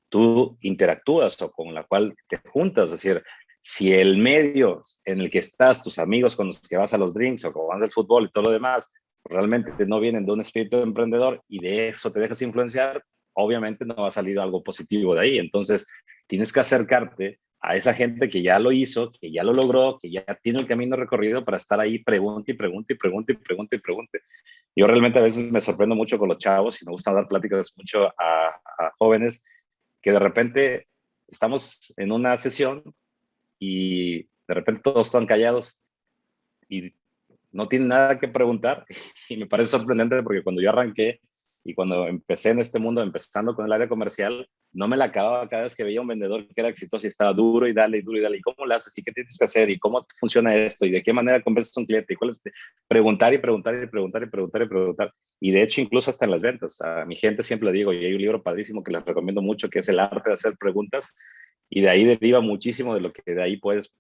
tú interactúas o con la cual te juntas. Es decir, si el medio en el que estás, tus amigos con los que vas a los drinks o con vas al fútbol y todo lo demás, realmente no vienen de un espíritu emprendedor y de eso te dejas influenciar, obviamente no va a salir algo positivo de ahí. Entonces, tienes que acercarte a esa gente que ya lo hizo, que ya lo logró, que ya tiene el camino recorrido para estar ahí, pregunte y pregunte y pregunte y pregunte y pregunte. Yo realmente a veces me sorprendo mucho con los chavos y me gusta dar pláticas mucho a jóvenes que de repente estamos en una sesión y de repente todos están callados y no tienen nada que preguntar. Y me parece sorprendente porque cuando yo arranqué y cuando empecé en este mundo, empezando con el área comercial, no me la acababa cada vez que veía un vendedor que era exitoso y estaba duro y dale, y duro y dale. ¿Y cómo lo haces? ¿Y qué tienes que hacer? ¿Y cómo funciona esto? ¿Y de qué manera convences a un cliente? ¿Y cuál es? Preguntar y preguntar y preguntar y preguntar y preguntar. Y de hecho, incluso hasta en las ventas. A mi gente siempre le digo, y hay un libro padrísimo que les recomiendo mucho, que es El arte de hacer preguntas. Y de ahí deriva muchísimo de lo que de ahí puedes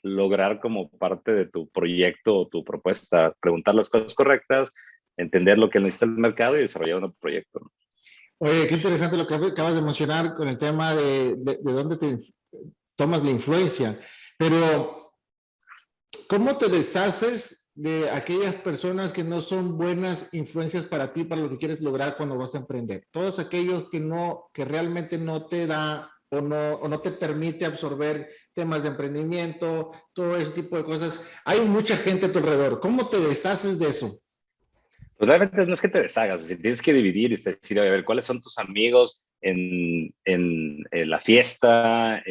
lograr como parte de tu proyecto o tu propuesta, preguntar las cosas correctas, entender lo que necesita el mercado y desarrollar un proyecto, ¿no? Oye, qué interesante lo que acabas de mencionar con el tema de dónde te tomas la influencia. Pero ¿cómo te deshaces de aquellas personas que no son buenas influencias para ti, para lo que quieres lograr cuando vas a emprender? Todos aquellos que realmente no te da o no te permite absorber temas de emprendimiento, todo ese tipo de cosas. Hay mucha gente a tu alrededor. ¿Cómo te deshaces de eso? Pues realmente no es que te deshagas, es decir, tienes que dividir, es decir, a ver, ¿cuáles son tus amigos en la fiesta,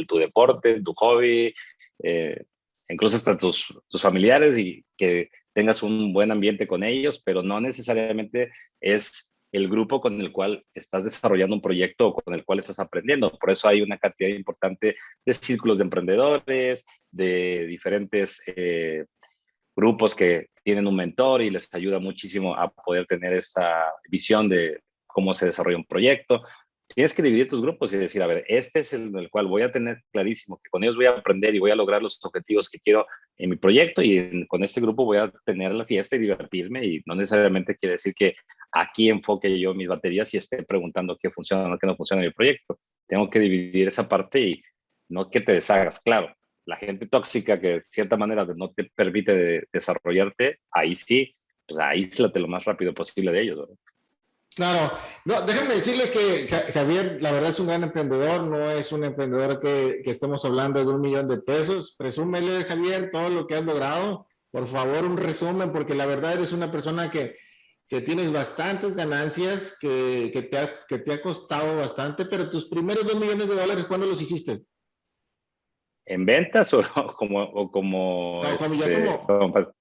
tu deporte, en tu hobby, eh, incluso hasta tus familiares y que tengas un buen ambiente con ellos, pero no necesariamente es el grupo con el cual estás desarrollando un proyecto o con el cual estás aprendiendo. Por eso hay una cantidad importante de círculos de emprendedores, de diferentes grupos que tienen un mentor y les ayuda muchísimo a poder tener esta visión de cómo se desarrolla un proyecto. Tienes que dividir tus grupos y decir, a ver, este es el cual voy a tener clarísimo que con ellos voy a aprender y voy a lograr los objetivos que quiero en mi proyecto y con este grupo voy a tener la fiesta y divertirme y no necesariamente quiere decir que aquí enfoque yo mis baterías y esté preguntando qué funciona o qué no funciona en mi proyecto. Tengo que dividir esa parte y no que te deshagas, claro la gente tóxica que de cierta manera no te permite desarrollarte, ahí sí, pues aíslate lo más rápido posible de ellos. ¿No? Claro, no, déjenme decirle que Javier, la verdad es un gran emprendedor, no es un emprendedor que estemos hablando de 1 millón de pesos. Presúmele, Javier, todo lo que has logrado. Por favor, un resumen, porque la verdad eres una persona que tienes bastantes ganancias, que te ha costado bastante, pero tus primeros $2 millones, ¿cuándo los hiciste? ¿En ventas o como, No, como ya como, como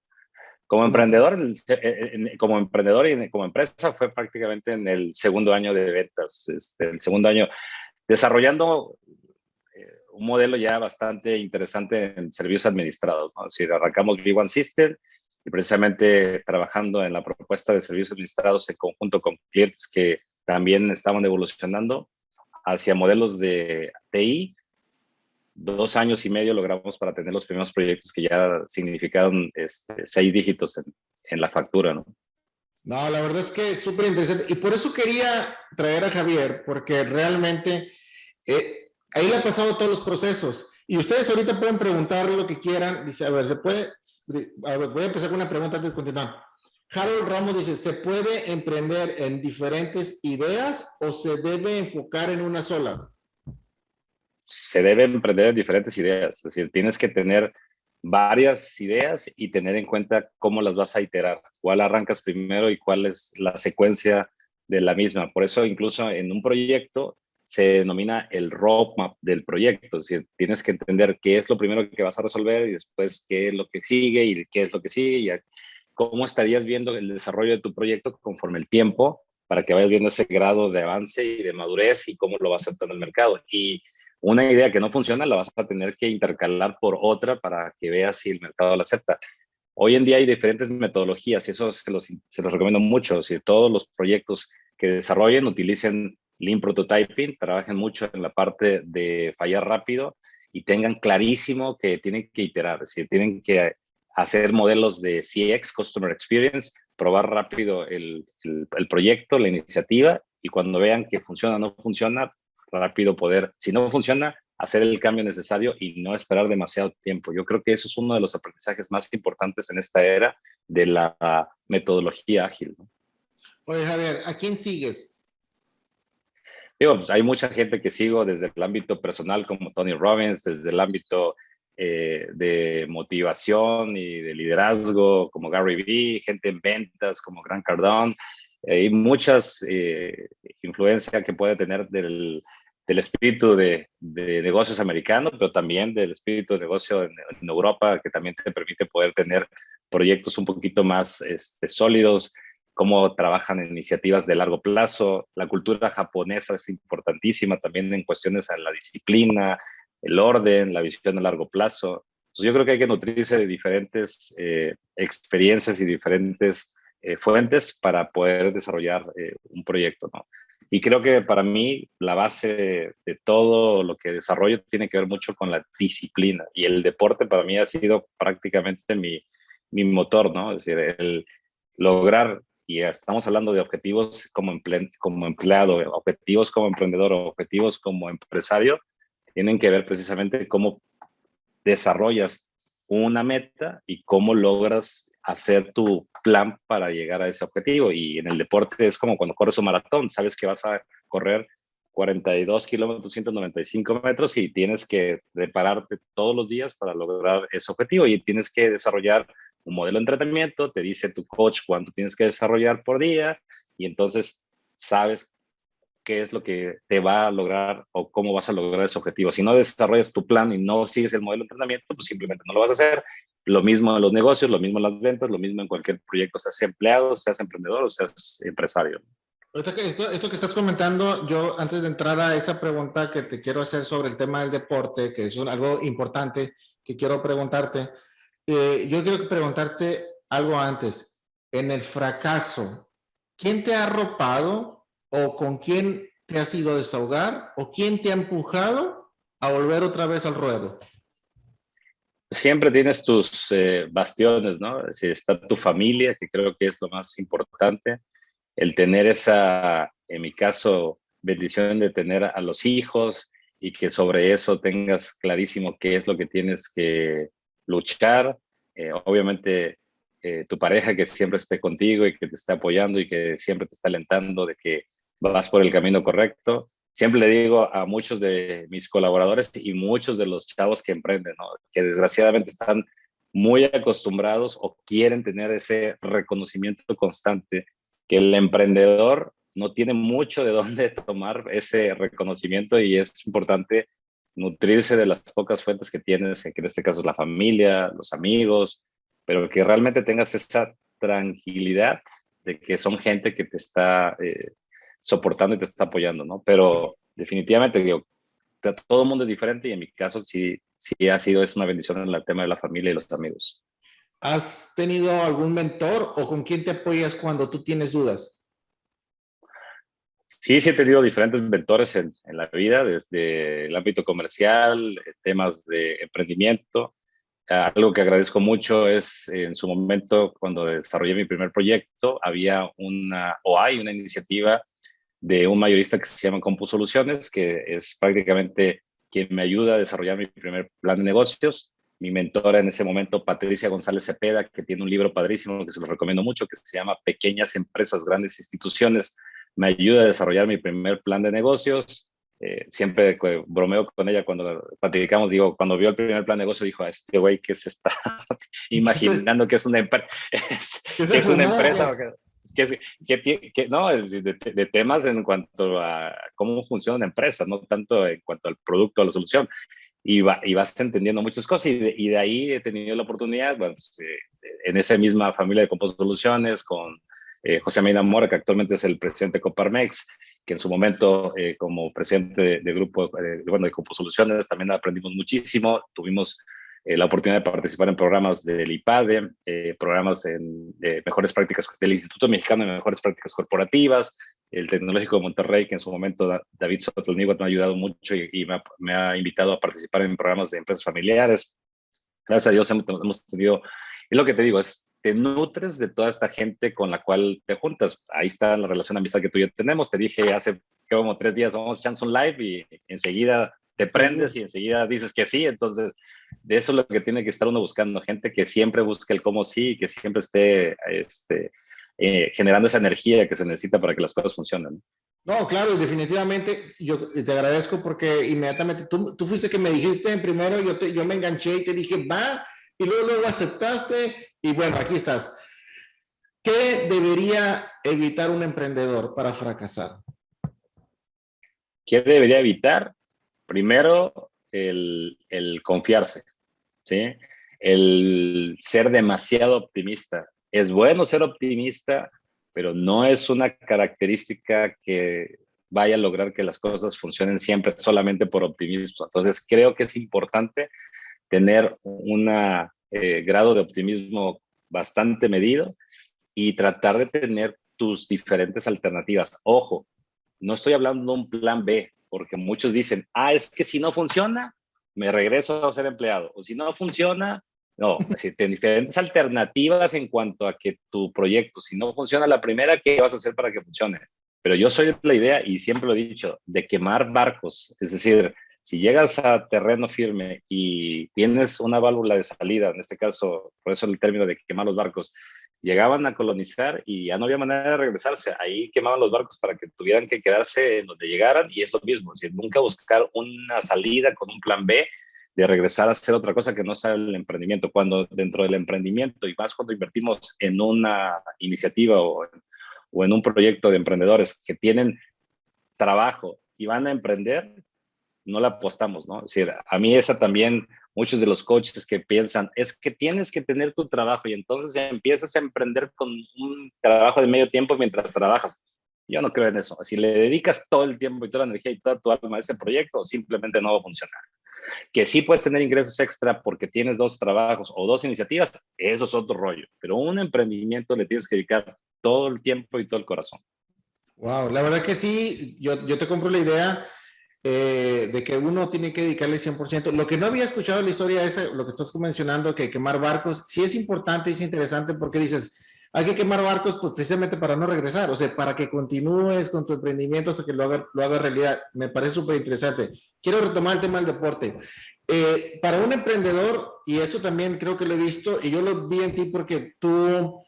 como emprendedor, empresa. como emprendedor y como empresa fue prácticamente en el segundo año de ventas, el segundo año desarrollando un modelo ya bastante interesante en servicios administrados. ¿No? Es decir, arrancamos V1 System y precisamente trabajando en la propuesta de servicios administrados en conjunto con clientes que también estaban evolucionando hacia modelos de TI. 2 años y medio logramos para tener los primeros proyectos que ya significaron 6 dígitos en la factura, ¿no? No, la verdad es que es súper interesante. Y por eso quería traer a Javier, porque realmente ahí le ha pasado todos los procesos. Y ustedes ahorita pueden preguntarle lo que quieran. Dice, a ver, ¿se puede? A ver, voy a empezar con una pregunta antes de continuar. Harold Ramos dice, ¿se puede emprender en diferentes ideas o se debe enfocar en una sola? Se debe emprender en diferentes ideas, es decir, tienes que tener varias ideas y tener en cuenta cómo las vas a iterar, cuál arrancas primero y cuál es la secuencia de la misma. Por eso incluso en un proyecto se denomina el roadmap del proyecto, es decir, tienes que entender qué es lo primero que vas a resolver y después qué es lo que sigue y qué es lo que sigue y cómo estarías viendo el desarrollo de tu proyecto conforme el tiempo para que vayas viendo ese grado de avance y de madurez y cómo lo vas a aceptar en el mercado. Y una idea que no funciona la vas a tener que intercalar por otra para que veas si el mercado la acepta. Hoy en día hay diferentes metodologías y eso se los recomiendo mucho. Si todos los proyectos que desarrollen utilicen Lean Prototyping, trabajen mucho en la parte de fallar rápido y tengan clarísimo que tienen que iterar, es decir, tienen que hacer modelos de CX, Customer Experience, probar rápido el proyecto, la iniciativa y cuando vean que funciona o no funciona, rápido poder, si no funciona, hacer el cambio necesario y no esperar demasiado tiempo. Yo creo que eso es uno de los aprendizajes más importantes en esta era de la metodología ágil. ¿No? Oye, Javier, ¿a quién sigues? Digo, pues hay mucha gente que sigo desde el ámbito personal como Tony Robbins, desde el ámbito de motivación y de liderazgo como Gary Vee, gente en ventas como Grant Cardone. Hay muchas influencias que puede tener del espíritu de negocios americano, pero también del espíritu de negocio en Europa, que también te permite poder tener proyectos un poquito más sólidos, cómo trabajan en iniciativas de largo plazo. La cultura japonesa es importantísima también en cuestiones de la disciplina, el orden, la visión a largo plazo. Entonces yo creo que hay que nutrirse de diferentes experiencias y diferentes fuentes para poder desarrollar un proyecto, ¿no? Y creo que para mí la base de todo lo que desarrollo tiene que ver mucho con la disciplina. Y el deporte para mí ha sido prácticamente mi motor, ¿no? Es decir, el lograr, y estamos hablando de objetivos como empleado, objetivos como emprendedor, objetivos como empresario, tienen que ver precisamente cómo desarrollas una meta y cómo logras hacer tu plan para llegar a ese objetivo. Y en el deporte es como cuando corres un maratón, sabes que vas a correr 42 kilómetros, 195 metros y tienes que prepararte todos los días para lograr ese objetivo y tienes que desarrollar un modelo de entrenamiento, te dice tu coach cuánto tienes que desarrollar por día y entonces sabes qué es lo que te va a lograr o cómo vas a lograr ese objetivo. Si no desarrollas tu plan y no sigues el modelo de entrenamiento, pues simplemente no lo vas a hacer. Lo mismo en los negocios, lo mismo en las ventas, lo mismo en cualquier proyecto, seas empleado, seas emprendedor o seas empresario. Esto que estás comentando, yo antes de entrar a esa pregunta que te quiero hacer sobre el tema del deporte, que es algo importante que quiero preguntarte, yo quiero preguntarte algo antes. En el fracaso, ¿quién te ha arropado o con quién te has ido a desahogar o quién te ha empujado a volver otra vez al ruedo? Siempre tienes tus bastiones, ¿no? Si está tu familia, que creo que es lo más importante, el tener esa, en mi caso, bendición de tener a los hijos y que sobre eso tengas clarísimo qué es lo que tienes que luchar. Obviamente, tu pareja que siempre esté contigo y que te esté apoyando y que siempre te está alentando de que vas por el camino correcto. Siempre le digo a muchos de mis colaboradores y muchos de los chavos que emprenden, ¿no? Que desgraciadamente están muy acostumbrados o quieren tener ese reconocimiento constante, que el emprendedor no tiene mucho de dónde tomar ese reconocimiento y es importante nutrirse de las pocas fuentes que tienes, que en este caso es la familia, los amigos, pero que realmente tengas esa tranquilidad de que son gente que te está soportando y te está apoyando, ¿no? Pero definitivamente, digo, todo el mundo es diferente y en mi caso sí ha sido, es una bendición en el tema de la familia y los amigos. ¿Has tenido algún mentor o con quién te apoyas cuando tú tienes dudas? Sí he tenido diferentes mentores en la vida, desde el ámbito comercial, temas de emprendimiento. Algo que agradezco mucho es en su momento, cuando desarrollé mi primer proyecto, había o hay una iniciativa de un mayorista que se llama CompuSoluciones, que es prácticamente quien me ayuda a desarrollar mi primer plan de negocios. Mi mentora en ese momento, Patricia González Cepeda, que tiene un libro padrísimo que se lo recomiendo mucho, que se llama Pequeñas Empresas, Grandes Instituciones, me ayuda a desarrollar mi primer plan de negocios. Siempre bromeo con ella cuando platicamos, digo, cuando vio el primer plan de negocio, dijo, a este güey que se está imaginando que es una, que es una empresa. No, de temas en cuanto a cómo funciona una empresa, no tanto en cuanto al producto o la solución. Y vas entendiendo muchas cosas y de ahí he tenido la oportunidad, bueno, pues, en esa misma familia de Compost Soluciones, con José Medina Mora, que actualmente es el presidente de Coparmex, que en su momento como presidente de grupo, bueno, de Compost Soluciones, también aprendimos muchísimo, tuvimos la oportunidad de participar en programas del IPADE, programas de mejores prácticas del Instituto Mexicano de Mejores Prácticas Corporativas, el Tecnológico de Monterrey, que en su momento David Sotelnigo me ha ayudado mucho y me ha invitado a participar en programas de empresas familiares. Gracias a Dios hemos tenido, es lo que te digo, te nutres de toda esta gente con la cual te juntas. Ahí está la relación de amistad que tú y yo tenemos. Te dije hace como 3 días, vamos a echarnos un live y enseguida te prendes Sí. y enseguida dices que sí. Entonces, de eso es lo que tiene que estar uno buscando, gente que siempre busque el cómo sí, que siempre esté generando esa energía que se necesita para que las cosas funcionen. No, claro, definitivamente yo te agradezco porque inmediatamente tú fuiste que me dijiste primero, yo me enganché y te dije, va, y luego aceptaste y bueno, aquí estás. ¿Qué debería evitar un emprendedor para fracasar? ¿Qué debería evitar? Primero, el confiarse, ¿sí? El ser demasiado optimista. Es bueno ser optimista, pero no es una característica que vaya a lograr que las cosas funcionen siempre solamente por optimismo. Entonces, creo que es importante tener un grado de optimismo bastante medido y tratar de tener tus diferentes alternativas. Ojo, no estoy hablando de un plan B, porque muchos dicen, es que si no funciona, me regreso a ser empleado. O si no funciona, no, si tienes diferentes alternativas en cuanto a que tu proyecto, si no funciona la primera, ¿qué vas a hacer para que funcione? Pero yo soy de la idea, y siempre lo he dicho, de quemar barcos. Es decir, Si llegas a terreno firme y tienes una válvula de salida, en este caso, por eso el término de quemar los barcos, llegaban a colonizar y ya no había manera de regresarse. Ahí quemaban los barcos para que tuvieran que quedarse en donde llegaran, y es lo mismo, es decir, nunca buscar una salida con un plan B de regresar a hacer otra cosa que no sea el emprendimiento. Cuando dentro del emprendimiento, y más cuando invertimos en una iniciativa o en un proyecto de emprendedores que tienen trabajo y van a emprender, no la apostamos, ¿no? Es decir, a mí esa también, muchos de los coaches que piensan, es que tienes que tener tu trabajo y entonces empiezas a emprender con un trabajo de medio tiempo mientras trabajas. Yo no creo en eso. Si le dedicas todo el tiempo y toda la energía y toda tu alma a ese proyecto, simplemente no va a funcionar. Que sí puedes tener ingresos extra porque tienes 2 trabajos o 2 iniciativas, eso es otro rollo. Pero un emprendimiento le tienes que dedicar todo el tiempo y todo el corazón. Wow, la verdad que sí, yo te compro la idea de que uno tiene que dedicarle 100%. Lo que no había escuchado en la historia es lo que estás mencionando, que quemar barcos, sí es importante y es interesante porque dices, hay que quemar barcos pues, precisamente para no regresar, o sea, para que continúes con tu emprendimiento hasta que lo haga realidad. Me parece súper interesante. Quiero retomar el tema del deporte. Para un emprendedor, y esto también creo que lo he visto, y yo lo vi en ti porque tú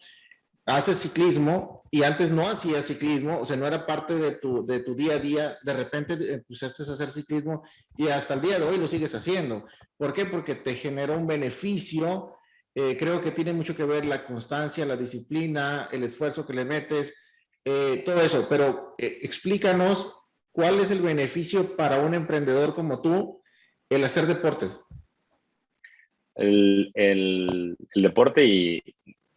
haces ciclismo y antes no hacías ciclismo, o sea, no era parte de tu día a día, de repente empezaste a hacer ciclismo y hasta el día de hoy lo sigues haciendo. ¿Por qué? Porque te generó un beneficio, creo que tiene mucho que ver la constancia, la disciplina, el esfuerzo que le metes, todo eso, pero explícanos cuál es el beneficio para un emprendedor como tú el hacer deportes. El deporte, y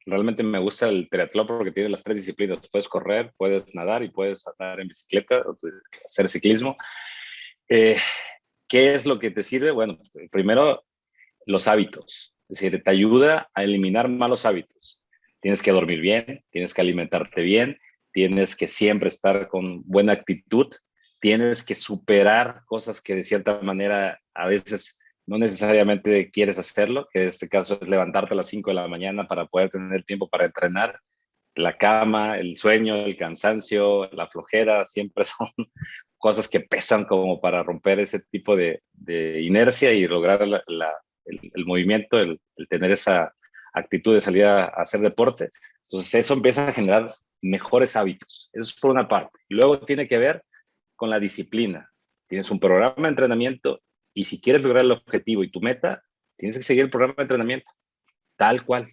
realmente me gusta el triatlón porque tiene las 3 disciplinas. Puedes correr, puedes nadar y puedes andar en bicicleta, hacer ciclismo. Eh, ¿Qué es lo que te sirve? Bueno, primero, los hábitos. Es decir, te ayuda a eliminar malos hábitos. Tienes que dormir bien, tienes que alimentarte bien, tienes que siempre estar con buena actitud, tienes que superar cosas que de cierta manera a veces no necesariamente quieres hacerlo, que en este caso es levantarte a las 5 de la mañana para poder tener tiempo para entrenar. La cama, el sueño, el cansancio, la flojera, siempre son cosas que pesan como para romper ese tipo de inercia y lograr el movimiento, el tener esa actitud de salir a hacer deporte. Entonces eso empieza a generar mejores hábitos. Eso es por una parte. Y luego tiene que ver con la disciplina. Tienes un programa de entrenamiento y si quieres lograr el objetivo y tu meta, tienes que seguir el programa de entrenamiento tal cual.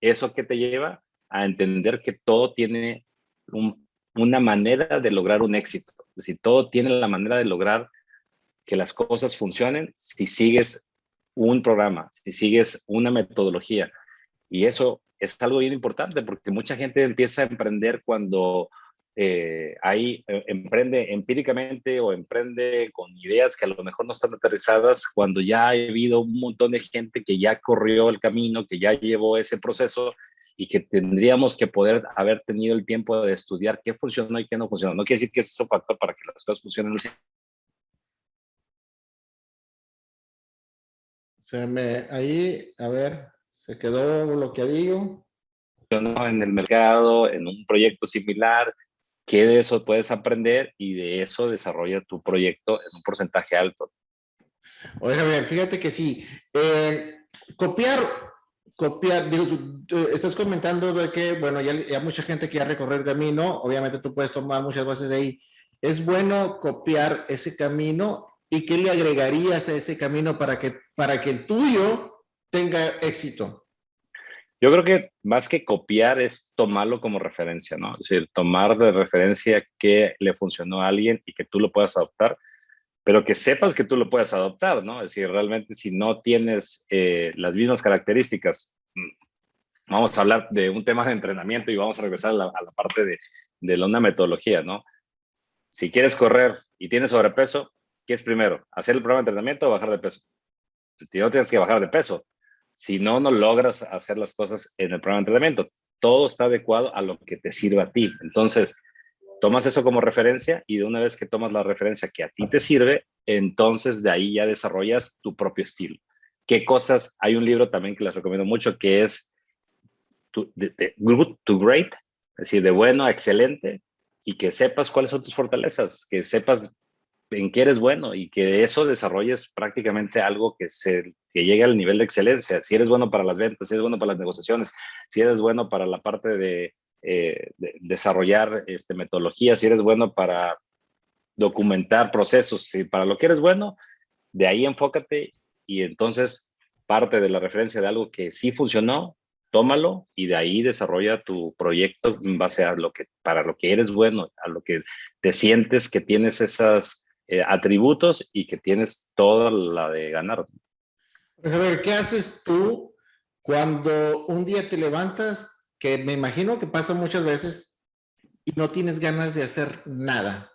¿Eso que te lleva? A entender que todo tiene una manera de lograr un éxito. Es decir, todo tiene la manera de lograr que las cosas funcionen si sigues un programa, si sigues una metodología. Y eso es algo bien importante porque mucha gente empieza a emprender cuando emprende empíricamente o emprende con ideas que a lo mejor no están aterrizadas, cuando ya ha habido un montón de gente que ya corrió el camino, que ya llevó ese proceso y que tendríamos que poder haber tenido el tiempo de estudiar qué funcionó y qué no funcionó. No quiere decir que eso es un factor para que las cosas funcionen. Ahí, a ver, se quedó bloqueadillo. En el mercado, en un proyecto similar, que de eso puedes aprender y de eso desarrolla tu proyecto en un porcentaje alto. Oiga, bien, fíjate que sí. Copiar, copiar, digo, tú estás comentando de que, bueno, ya mucha gente que ya recorrió el camino, obviamente tú puedes tomar muchas bases de ahí. ¿Es bueno copiar ese camino y qué le agregarías a ese camino para que el tuyo tenga éxito? Yo creo que más que copiar es tomarlo como referencia, ¿no? Es decir, tomar de referencia qué le funcionó a alguien y que tú lo puedas adoptar, pero que sepas que tú lo puedes adoptar, ¿no? Es decir, realmente si no tienes las mismas características, vamos a hablar de un tema de entrenamiento y vamos a regresar a la parte de una metodología, ¿no? Si quieres correr y tienes sobrepeso, ¿qué es primero? ¿Hacer el programa de entrenamiento o bajar de peso? Pues no tienes que bajar de peso. Si no, no logras hacer las cosas en el programa de entrenamiento. Todo está adecuado a lo que te sirva a ti. Entonces, tomas eso como referencia y de una vez que tomas la referencia que a ti te sirve, entonces de ahí ya desarrollas tu propio estilo. ¿Qué cosas? Hay un libro también que les recomiendo mucho que es de good to great, es decir, de bueno a excelente, y que sepas cuáles son tus fortalezas, que sepas en qué eres bueno y que de eso desarrolles prácticamente algo que llegue al nivel de excelencia. Si eres bueno para las ventas, si eres bueno para las negociaciones, si eres bueno para la parte de desarrollar metodologías, si eres bueno para documentar procesos, si para lo que eres bueno, de ahí enfócate y entonces parte de la referencia de algo que sí funcionó, tómalo y de ahí desarrolla tu proyecto en base a para lo que eres bueno, a lo que te sientes que tienes esos atributos y que tienes toda la de ganar. A ver, ¿qué haces tú cuando un día te levantas, que me imagino que pasa muchas veces, y no tienes ganas de hacer nada?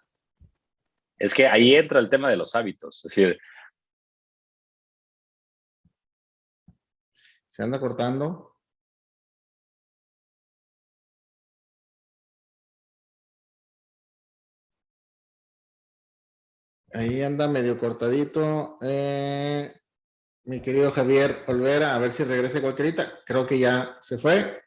Es que ahí entra el tema de los hábitos. Es decir, Se anda cortando. Ahí anda medio cortadito. Mi querido Javier Olvera, a ver si regresa cualquierita. Creo que ya se fue.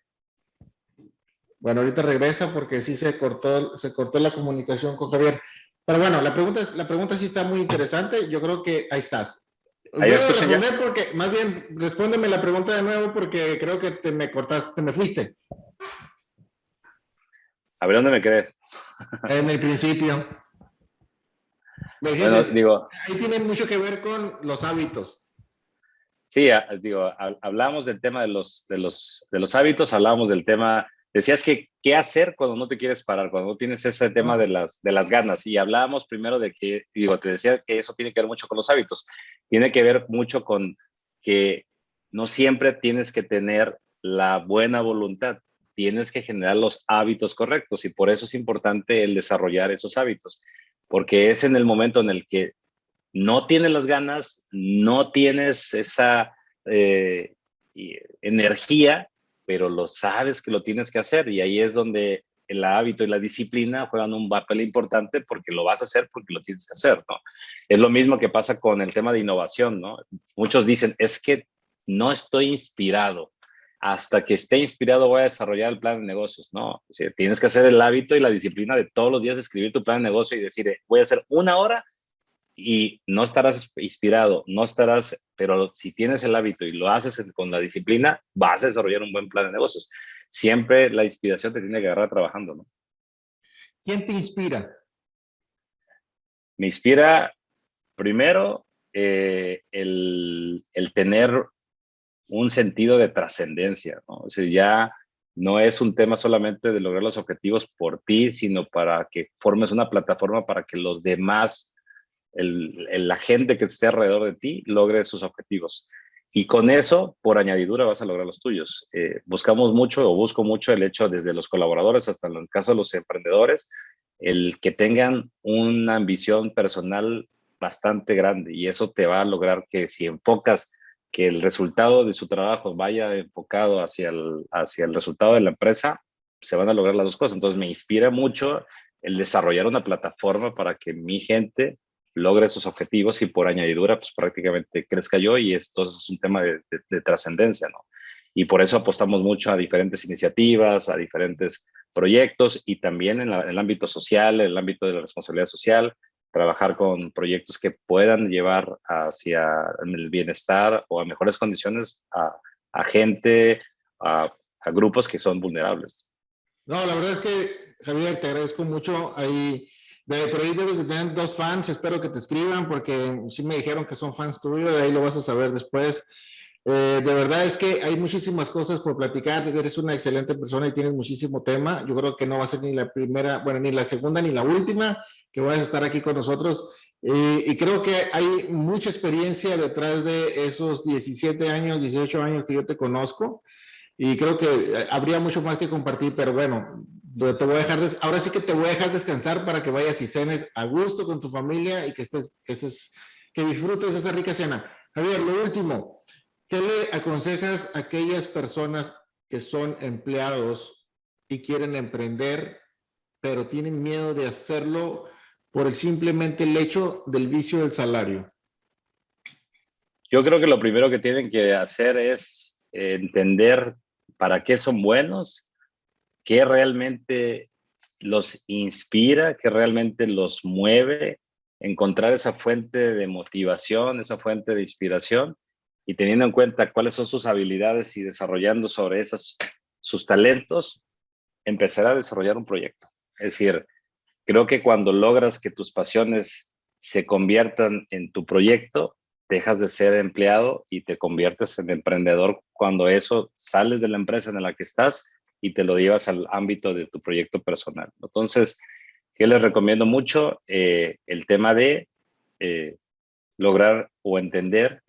Bueno, ahorita regresa porque sí se cortó la comunicación con Javier. Pero bueno, la pregunta sí está muy interesante. Yo creo que ahí estás. ahí me Vuelvo a escuchan ya. responder porque, más bien, respóndeme la pregunta de nuevo porque creo que te me cortaste, te me fuiste A ver dónde me quedé. en el principio. Me Bueno, dijiste, digo, ahí tiene mucho que ver con los hábitos. sí, digo, hablábamos del tema de los hábitos, hablábamos del tema, decías que qué hacer cuando no te quieres parar, cuando no tienes ese tema ¿No? de las ganas. Y hablábamos primero de que, digo, te decía que eso tiene que ver mucho con los hábitos. Tiene que ver mucho con que no siempre tienes que tener la buena voluntad, tienes que generar los hábitos correctos y por eso es importante el desarrollar esos hábitos, porque es en el momento en el que no tienes las ganas, no tienes esa eh, energía, pero lo sabes que lo tienes que hacer y ahí es donde el hábito y la disciplina juegan un papel importante porque lo vas a hacer porque lo tienes que hacer, ¿no? Es lo mismo que pasa con el tema de innovación, ¿no? Muchos dicen, es que no estoy inspirado. Hasta que esté inspirado voy a desarrollar el plan de negocios, ¿no? O sea, tienes que hacer el hábito y la disciplina de todos los días escribir tu plan de negocio y decir, voy a hacer 1 hora y no estarás inspirado, no estarás, pero si tienes el hábito y lo haces con la disciplina, vas a desarrollar un buen plan de negocios. Siempre la inspiración te tiene que agarrar trabajando, ¿no? ¿Quién te inspira? Me inspira primero el tener un sentido de trascendencia, ¿no? O sea, ya no es un tema solamente de lograr los objetivos por ti, sino para que formes una plataforma para que los demás la gente que esté alrededor de ti logre sus objetivos. Y con eso, por añadidura, vas a lograr los tuyos. Buscamos mucho o busco mucho el hecho desde los colaboradores hasta en el caso de los emprendedores, el que tengan una ambición personal bastante grande y eso te va a lograr que si enfocas que el resultado de su trabajo vaya enfocado hacia el resultado de la empresa, se van a lograr las dos cosas. Entonces me inspira mucho el desarrollar una plataforma para que mi gente logre sus objetivos y por añadidura, pues prácticamente crezca yo y esto es un tema de trascendencia, ¿no? Y por eso apostamos mucho a diferentes iniciativas, a diferentes proyectos y también en el ámbito social, en el ámbito de la responsabilidad social, trabajar con proyectos que puedan llevar hacia el bienestar o a mejores condiciones a gente, a grupos que son vulnerables. No, la verdad es que, Javier, te agradezco mucho. Por ahí debes de tener 2 fans. Espero que te escriban porque sí me dijeron que son fans tuyos. Ahí lo vas a saber después. De verdad es que hay muchísimas cosas por platicar. Eres una excelente persona y tienes muchísimo tema. Yo creo que no va a ser ni la primera, bueno, ni la segunda ni la última que vas a estar aquí con nosotros. Y creo que hay mucha experiencia detrás de esos 17 años, 18 años que yo te conozco. Y creo que habría mucho más que compartir, pero bueno, te voy a dejar ahora sí que te voy a dejar descansar para que vayas y cenes a gusto con tu familia y que disfrutes esa rica cena. Javier, lo último, ¿qué le aconsejas a aquellas personas que son empleados y quieren emprender, pero tienen miedo de hacerlo por simplemente el hecho del vicio del salario? Yo creo que lo primero que tienen que hacer es entender para qué son buenos, qué realmente los inspira, qué realmente los mueve encontrar esa fuente de motivación, esa fuente de inspiración, y teniendo en cuenta cuáles son sus habilidades y desarrollando sobre esas sus talentos, empezar a desarrollar un proyecto. Es decir, creo que cuando logras que tus pasiones se conviertan en tu proyecto, dejas de ser empleado y te conviertes en emprendedor cuando eso sales de la empresa en la que estás y te lo llevas al ámbito de tu proyecto personal. Entonces, ¿qué les recomiendo mucho? El tema de lograr o entender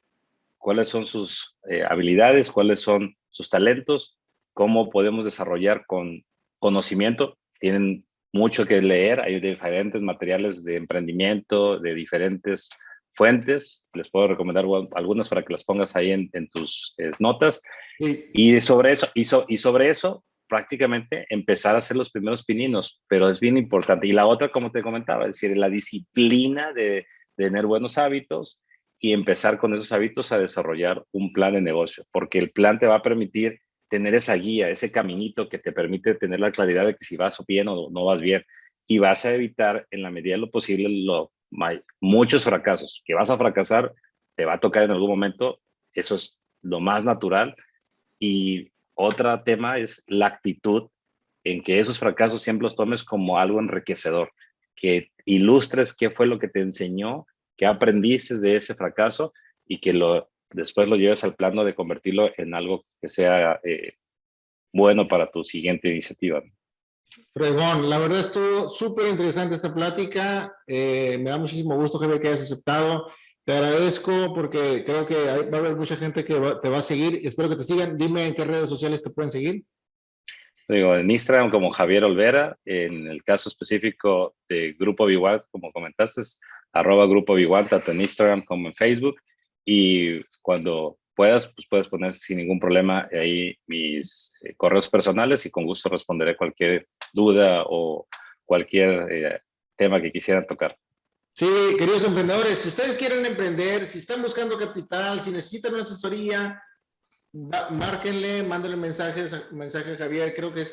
cuáles son sus habilidades, cuáles son sus talentos, cómo podemos desarrollar con conocimiento. Tienen mucho que leer, hay diferentes materiales de emprendimiento, de diferentes fuentes. Les puedo recomendar algunas para que las pongas ahí en tus notas. Sí. Y sobre eso, y sobre eso, prácticamente empezar a hacer los primeros pininos, pero es bien importante. Y la otra, como te comentaba, es decir, la disciplina de tener buenos hábitos y empezar con esos hábitos a desarrollar un plan de negocio, porque el plan te va a permitir tener esa guía, ese caminito que te permite tener la claridad de que si vas bien o no vas bien, y vas a evitar en la medida de lo posible muchos fracasos. Que vas a fracasar, te va a tocar en algún momento, eso es lo más natural. Y otro tema es la actitud en que esos fracasos siempre los tomes como algo enriquecedor, que ilustres qué fue lo que te enseñó, qué aprendiste de ese fracaso y que después lo lleves al plano de convertirlo en algo que sea bueno para tu siguiente iniciativa. Fregón, la verdad estuvo súper interesante esta plática. Me da muchísimo gusto, Javier, que hayas aceptado. Te agradezco porque creo que va a haber mucha gente que te va a seguir. Espero que te sigan. Dime en qué redes sociales te pueden seguir. Digo, en Instagram como Javier Olvera, en el caso específico de Grupo Biguat, como comentaste, es @Grupo Biguat, tanto en Instagram como en Facebook. Y cuando puedas, pues puedes poner sin ningún problema ahí mis correos personales y con gusto responderé cualquier duda o cualquier tema que quisieran tocar. Sí, queridos emprendedores, si ustedes quieren emprender, si están buscando capital, si necesitan una asesoría, márquenle, mándenle mensaje a Javier. Creo que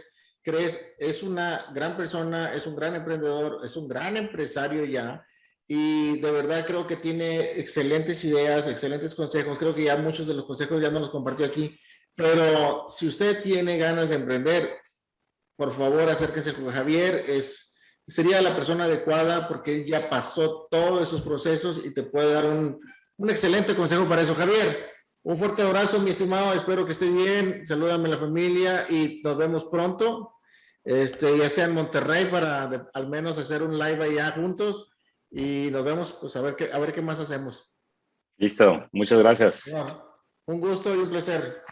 es una gran persona, es un gran emprendedor, es un gran empresario ya. Y de verdad creo que tiene excelentes ideas, excelentes consejos. Creo que ya muchos de los consejos ya nos los compartió aquí. Pero si usted tiene ganas de emprender, por favor, acérquese con Javier. Sería la persona adecuada porque él ya pasó todos esos procesos y te puede dar un excelente consejo para eso. Javier, un fuerte abrazo, mi estimado. Espero que esté bien. Salúdame a la familia y nos vemos pronto. Ya sea en Monterrey para al menos hacer un live allá juntos y nos vemos, pues a ver qué más hacemos. Listo, muchas gracias. Bueno, un gusto y un placer.